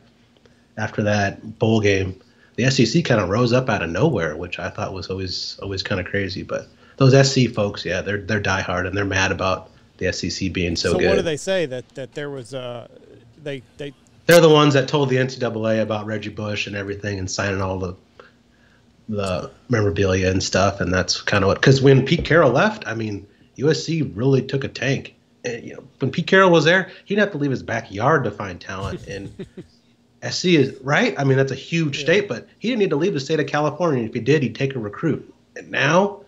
that bowl game, the SEC kind of rose up out of nowhere, which I thought was always kind of crazy. But those SC folks, they're diehard and they're mad about the SEC being so good. So what do they say that there was they're the ones that told the NCAA about Reggie Bush and everything and signing all the memorabilia and stuff, and that's kind of what. Because when Pete Carroll left, I mean, USC really took a tank. And, when Pete Carroll was there, he didn't have to leave his backyard to find talent and. SC is right. I mean, that's a huge state, but he didn't need to leave the state of California. If he did, he'd take a recruit. And now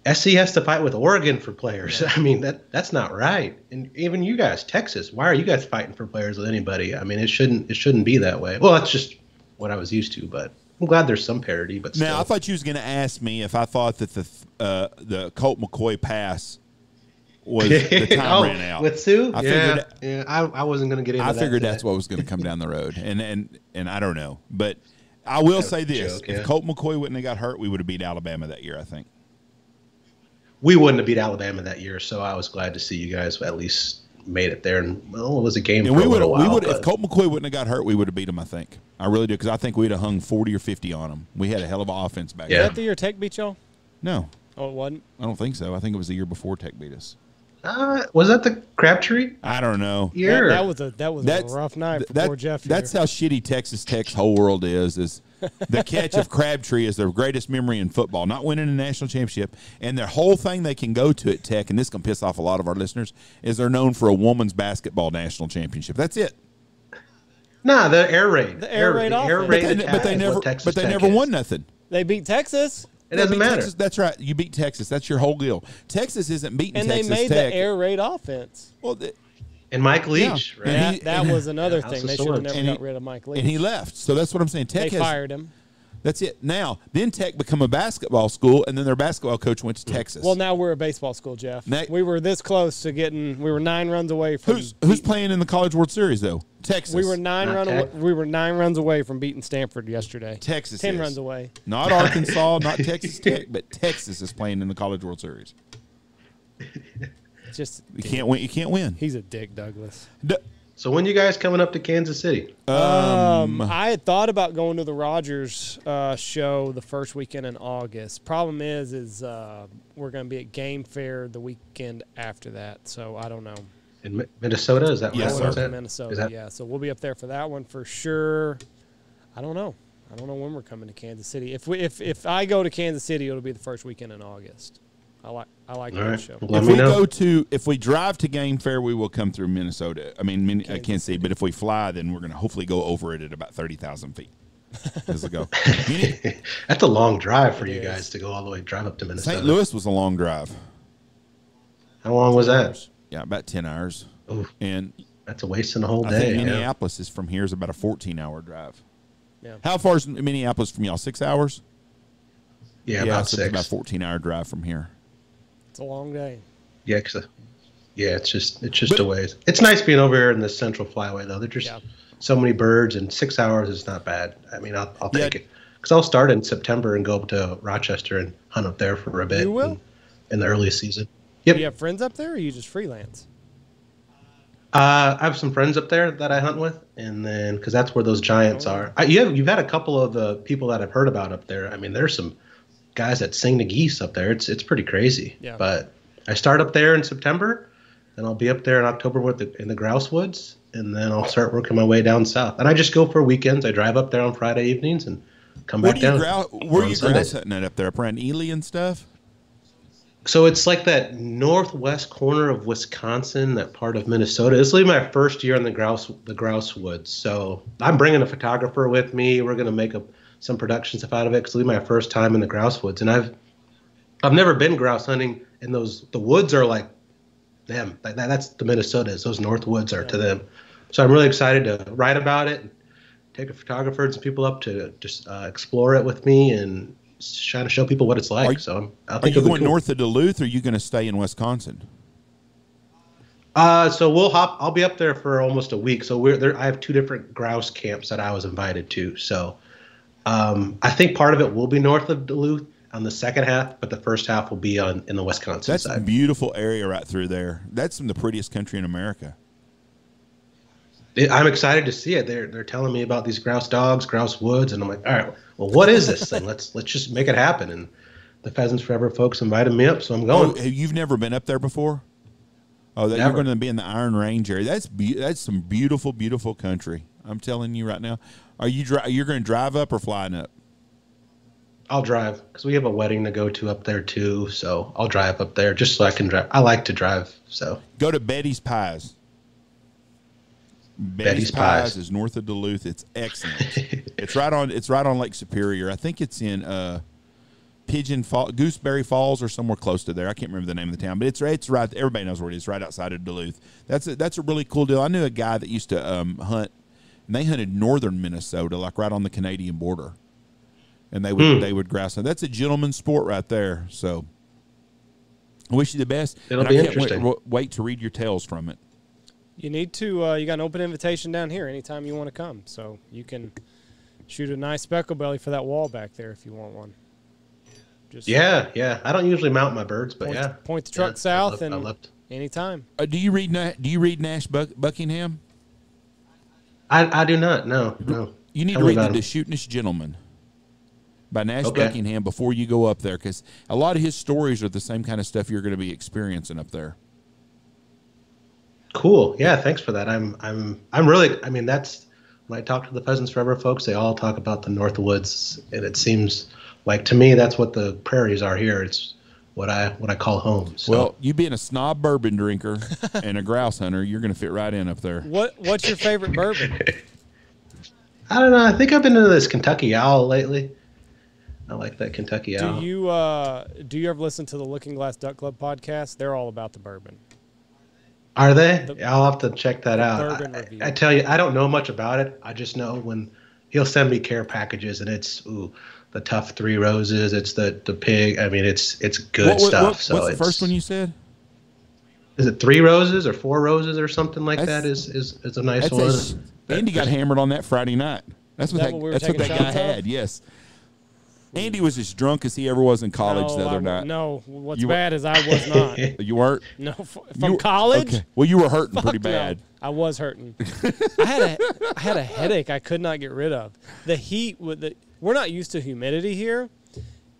SC has to fight with Oregon for players. Yeah. I mean, that's not right. And even you guys, Texas, why are you guys fighting for players with anybody? I mean, it shouldn't be that way. Well, that's just what I was used to, but I'm glad there's some parity. But still. Now, I thought you was going to ask me if I thought that the Colt McCoy pass was the time ran out with Sue. I wasn't going to get into that. I figured that's what was going to come down the road, and I don't know, but I will say this: if Colt McCoy wouldn't have got hurt, we would have beat Alabama that year. I think we wouldn't have beat Alabama that year, so I was glad to see you guys at least made it there. And it was a game for a little while. If Colt McCoy wouldn't have got hurt, we would have beat him. I think I really do, because I think we'd have hung 40 or 50 on them. We had a hell of an offense back then. Was that the year Tech beat y'all? No. Oh, it wasn't. I don't think so. I think it was the year before Tech beat us. Was that the Crabtree? I don't know. That was a rough night for poor Jeff. That's how shitty Texas Tech's whole world is the catch of Crabtree is their greatest memory in football, not winning a national championship. And their whole thing they can go to at Tech, and this can piss off a lot of our listeners, is they're known for a women's basketball national championship. That's it. Nah, the air raid. The air raid offense. But they never won nothing. They beat Texas. It doesn't matter. Texas, that's right. You beat Texas. That's your whole deal. Texas isn't beating and Texas Tech. And they made the air raid offense. Well, And Mike Leach, Yeah. right? And That was another House thing. of They should have Swords. never got rid of Mike Leach. And he left. So that's what I'm saying. They Tech fired him. That's it. Now, then Tech become a basketball school, and then their basketball coach went to Texas. Well, now we're a baseball school, Jeff. We were this close to getting. We were 9 runs away from. Who's playing in the College World Series though? Texas. We were 9 runs away from beating Stanford yesterday. Texas 10 is. runs away. Not Arkansas, not Texas Tech, but Texas is playing in the College World Series. Just you can't win. You can't win. He's a dick, Douglas. So when you guys coming up to Kansas City? I had thought about going to the Rogers show the first weekend in August. Problem is we're going to be at Game Fair the weekend after that, so I don't know. In Minnesota, is that Yes, where sir. In Minnesota, yeah. So we'll be up there for that one for sure. I don't know when we're coming to Kansas City. If I go to Kansas City, it'll be the first weekend in August. I like that show. Well, if we drive to Game Fair, we will come through Minnesota. I mean, Kansas City. But if we fly, then we're going to hopefully go over it at about 30,000 feet. As we go. That's a long drive for you guys to go all the way drive up to Minnesota. St. Louis was a long drive. How long was that? Yeah, about 10 hours. Oof. And that's a waste in a whole I day. think Minneapolis is from here is about a 14-hour drive. Yeah. How far is Minneapolis from y'all? 6 hours? Yeah, about so 6. It's about 14-hour drive from here. It's a long day. Yeah, it's just a ways. It's nice being over here in the Central Flyway though. There's just so many birds, and 6 hours is not bad. I mean, I'll take it because I'll start in September and go up to Rochester and hunt up there for a bit. You will in the early season. Yep. Do you have friends up there, or you just freelance? I have some friends up there that I hunt with, and then because that's where those giants are. You've had a couple of the people that I've heard about up there. I mean, there's some guys that sing the geese up there. It's pretty crazy. Yeah. But I start up there in September, and I'll be up there in October in the grouse woods, and then I'll start working my way down south. And I just go for weekends. I drive up there on Friday evenings and come back down. Where are you grouse hunting at up there? Up around Ely and stuff? So it's like that northwest corner of Wisconsin, that part of Minnesota. This will be my first year in the grouse woods. So I'm bringing a photographer with me. We're going to make some production stuff out of it because it'll be my first time in the grouse woods. And I've never been grouse hunting, and the woods are like them. That's the Minnesotas. Those north woods are to them. So I'm really excited to write about it, and take a photographer and some people up to just explore it with me and trying to show people what it's like. I think are you going cool. north of Duluth, or are you going to stay in Wisconsin? So I'll be up there for almost a week. So I have 2 different grouse camps that I was invited to. So I think part of it will be north of Duluth on the second half, but the first half will be in the Wisconsin side. That's a beautiful area right through there. That's some of the prettiest country in America. I'm excited to see it. They're telling me about these grouse dogs, grouse woods, and I'm like, all right, well, what is this thing? Let's just make it happen. And the Pheasants Forever folks invited me up, so I'm going. Oh, you've never been up there before? Oh, you're going to be in the Iron Range area. That's some beautiful, beautiful country. I'm telling you right now. You're going to drive up or flying up? I'll drive because we have a wedding to go to up there too. So I'll drive up there just so I can drive. I like to drive. So go to Betty's Pies. Betty's Pies is north of Duluth. It's excellent. It's right on Lake Superior. I think it's in Gooseberry Falls or somewhere close to there. I can't remember the name of the town, but it's right. Everybody knows where it is. Right outside of Duluth. That's a really cool deal. I knew a guy that used to hunt, and they hunted northern Minnesota, like right on the Canadian border, and they would grouse hunt. That's a gentleman's sport right there. So I wish you the best. It'll be interesting. Wait to read your tales from it. You need to. You got an open invitation down here anytime you want to come, so you can shoot a nice speckle belly for that wall back there if you want one. Yeah. I don't usually mount my birds, but point the truck south and anytime. Do you read Nash Buckingham? I do not. No. You need to read The Shootin'est Gentleman by Nash Buckingham before you go up there, because a lot of his stories are the same kind of stuff you're going to be experiencing up there. Cool. Yeah, thanks for that. I'm really. I mean, that's when I talk to the Pheasants Forever folks. They all talk about the North Woods, and it seems like to me that's what the prairies are here. It's what I call home. So. Well, you being a snob bourbon drinker and a grouse hunter, you're going to fit right in up there. What's your favorite bourbon? I don't know. I think I've been into this Kentucky Owl lately. I like that Kentucky Owl. Do you ever listen to the Looking Glass Duck Club podcast? They're all about the bourbon. Are they? The, I'll have to check that the out. bourbon I review. tell you, I don't know much about it. I just know when he'll send me care packages, and it's the tough Three Roses. It's the pig. I mean, it's good stuff. So what's the first one you said? Is it Three Roses or Four Roses or something like that? That's- Is a nice one. Andy got hammered on that Friday night. That's what that what we were that's what taking that guy shots of? had. Yes. Andy was as drunk as he ever was in college the other night. No, what's You bad is I was not. You weren't? No, from college? Okay. Well, you were hurting Fuck pretty no. bad. I was hurting. I had a headache I could not get rid of. The heat we're not used to humidity here,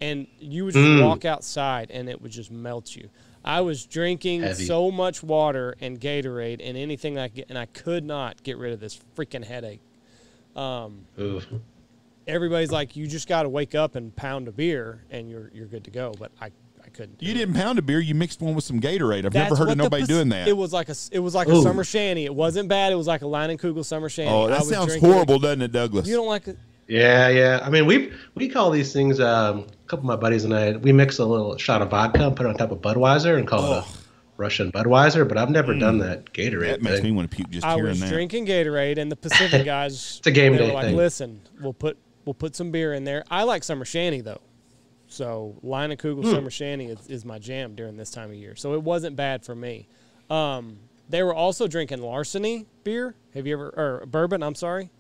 and you would just walk outside and it would just melt you. I was drinking Heavy. so much water and Gatorade and anything and I could not get rid of this freaking headache. Oof. Everybody's like, you just got to wake up and pound a beer and you're good to go. But I couldn't. You didn't pound a beer. You mixed one with some Gatorade. I've That's never heard what of nobody doing that. It was like a Ooh. summer shandy. It wasn't bad. It was like a Leinenkugel summer shandy. Oh, I that was sounds drinking it. horrible, doesn't it, Douglas? You don't like it? Yeah. I mean, we call these things. A couple of my buddies and I, we mix a little shot of vodka and put it on top of Budweiser and call it a Russian Budweiser. But I've never done that Gatorade That makes thing. me want to puke just I hearing was that. drinking Gatorade, and the Pacific guys. It's a game they day were like, thing. listen, we'll put some beer in there. I like summer shandy though, so Leinenkugel summer shandy is my jam during this time of year. So it wasn't bad for me. They were also drinking Larceny beer. Have you ever or bourbon? I'm sorry.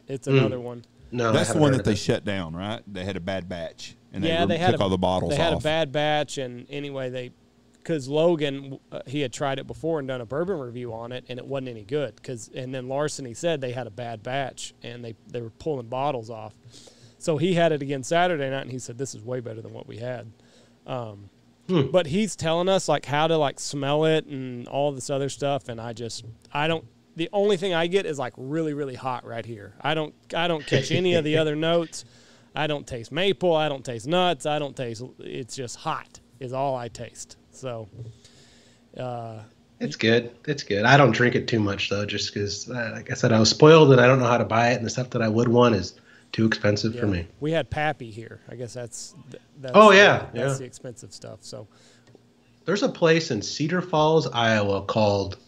It's another one. No, That's the one that they shut down, right? They had a bad batch, and they had took all the bottles They off. had a bad batch, and anyway, because Logan he had tried it before and done a bourbon review on it, and it wasn't any good. And then Larceny said they had a bad batch, and they were pulling bottles off. So he had it again Saturday night, and he said this is way better than what we had. But he's telling us like how to like smell it and all this other stuff, and I don't. The only thing I get is like really, really hot right here. I don't catch any of the other notes. I don't taste maple. I don't taste nuts. I don't taste. It's just hot is all I taste. So, It's good. It's good. I don't drink it too much though, just because, like I said, I was spoiled and I don't know how to buy it, and the stuff that I would want is too expensive for me. we had Pappy here. I guess that's Oh, yeah, that's yeah. the expensive stuff. So There's a place in Cedar Falls, Iowa called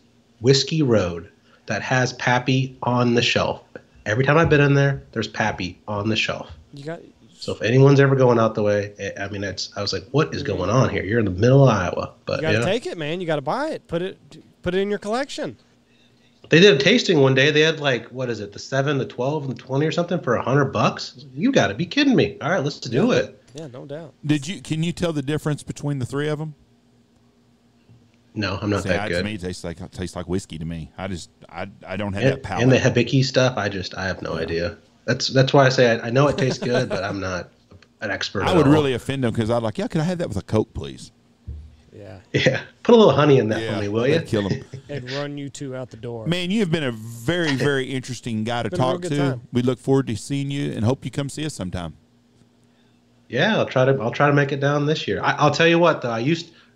Whiskey Road that has Pappy on the shelf. Every time I've been in there, there's Pappy on the shelf. you got. So if anyone's ever going out the way, I mean, I was like, what is going on here? You're in the middle of Iowa, but You got to take it, man. You got to buy it. Put it in your collection. They did a tasting one day. They had like, what is it, the 7, the 12, and the 20 or something for $100. You got to be kidding me! All right, let's do it. Yeah, no doubt. Can you tell the difference between the three of them? No, I'm not that To good. me, it tastes like whiskey to me. I don't have And, that palate. and the Hibiki stuff, I have no idea. That's why I say I know it tastes good, but I'm not an expert. I at would all. really offend them because I'd like, could I have that with a Coke, please? Yeah, Yeah, put a little honey in that for me, will you? that'd kill them. it'd run you two out the door. Man, you have been a very, very interesting guy to Been a real talk good to. time. We look forward to seeing you and hope you come see us sometime. Yeah, I'll try to make it down this year. I'll tell you what though,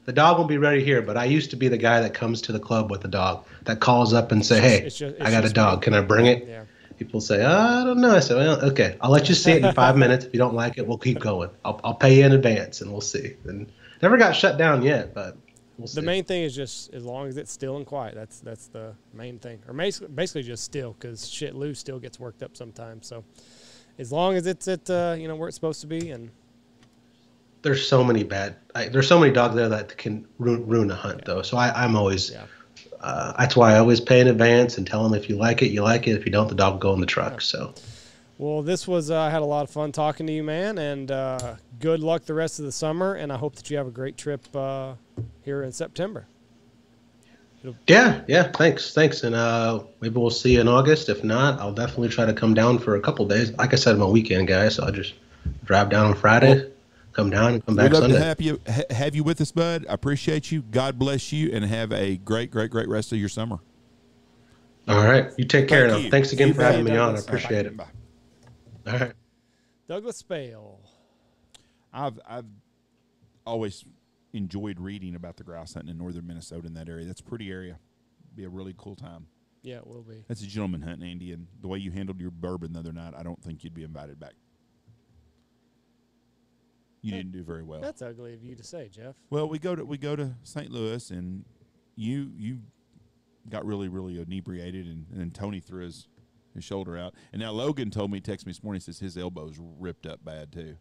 the dog won't be ready here, but I used to be the guy that comes to the club with the dog, that calls up and say, "Hey, it's I got a just dog. me. Can I bring it?" Yeah. People say, I don't know. I said, well, okay, I'll let you see it in 5 minutes. If you don't like it, we'll keep going. I'll pay you in advance, and we'll see. And never got shut down yet, but we'll see. The main thing is just as long as it's still and quiet. That's the main thing. Or basically just still, because shit loose still gets worked up sometimes. So as long as it's at where it's supposed to be, and There's so many there's so many dogs there that can ruin a hunt, though. So I'm always. yeah. That's why I always pay in advance and tell them if you like it, you like it. If you don't, the dog will go in the truck. So. Well, this was I had a lot of fun talking to you, man, and good luck the rest of the summer. And I hope that you have a great trip here in September. Yeah. Thanks. And maybe we'll see you in August. If not, I'll definitely try to come down for a couple days. Like I said, I'm a weekend guy, so I'll just drive down on Friday, come down, and come back We'd love Sunday. to have you with us, bud. I appreciate you. God bless you, and have a great, great, great rest of your summer. All right. You take care now. you. Thanks again You for having bet. me on. I Douglas. appreciate it. Bye. All right. Douglas Spale. I've always enjoyed reading about the grouse hunting in northern Minnesota in that area. That's a pretty area. Be a really cool time. Yeah, it will be. That's a gentleman hunt, Andy, and the way you handled your bourbon the other night, I don't think you'd be invited back. You didn't do very well. That's ugly of you to say, Jeff. Well, we go to St. Louis, and you got really, really inebriated, and then Tony threw his shoulder out. And now Logan told me, texted me this morning, he says his elbow's ripped up bad too.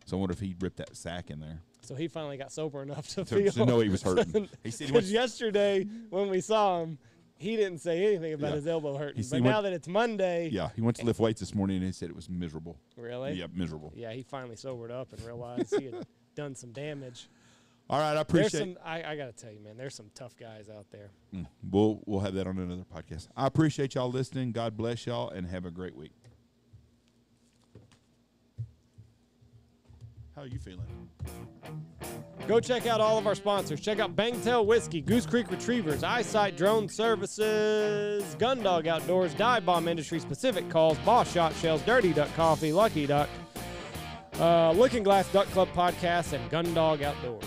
So I wonder if he ripped that sack in there. So he finally got sober enough to feel. To know he was hurting. He said because yesterday when we saw him, he didn't say anything about his elbow hurting. But now that it's Monday. Yeah, he went to lift weights this morning and he said it was miserable. Really? Yeah, miserable. Yeah, he finally sobered up and realized he had done some damage. All right, I appreciate. I got to tell you, man, there's some tough guys out there. We'll have that on another podcast. I appreciate y'all listening. God bless y'all, and have a great week. How are you feeling? Go check out all of our sponsors. Check out Bangtail Whiskey, Goose Creek Retrievers, Eyesight Drone Services, Gundog Outdoors, Dive Bomb Industries, Pacific Calls, Boss Shot Shells, Dirty Duck Coffee, Lucky Duck, Looking Glass Duck Club Podcast, and Gundog Outdoors.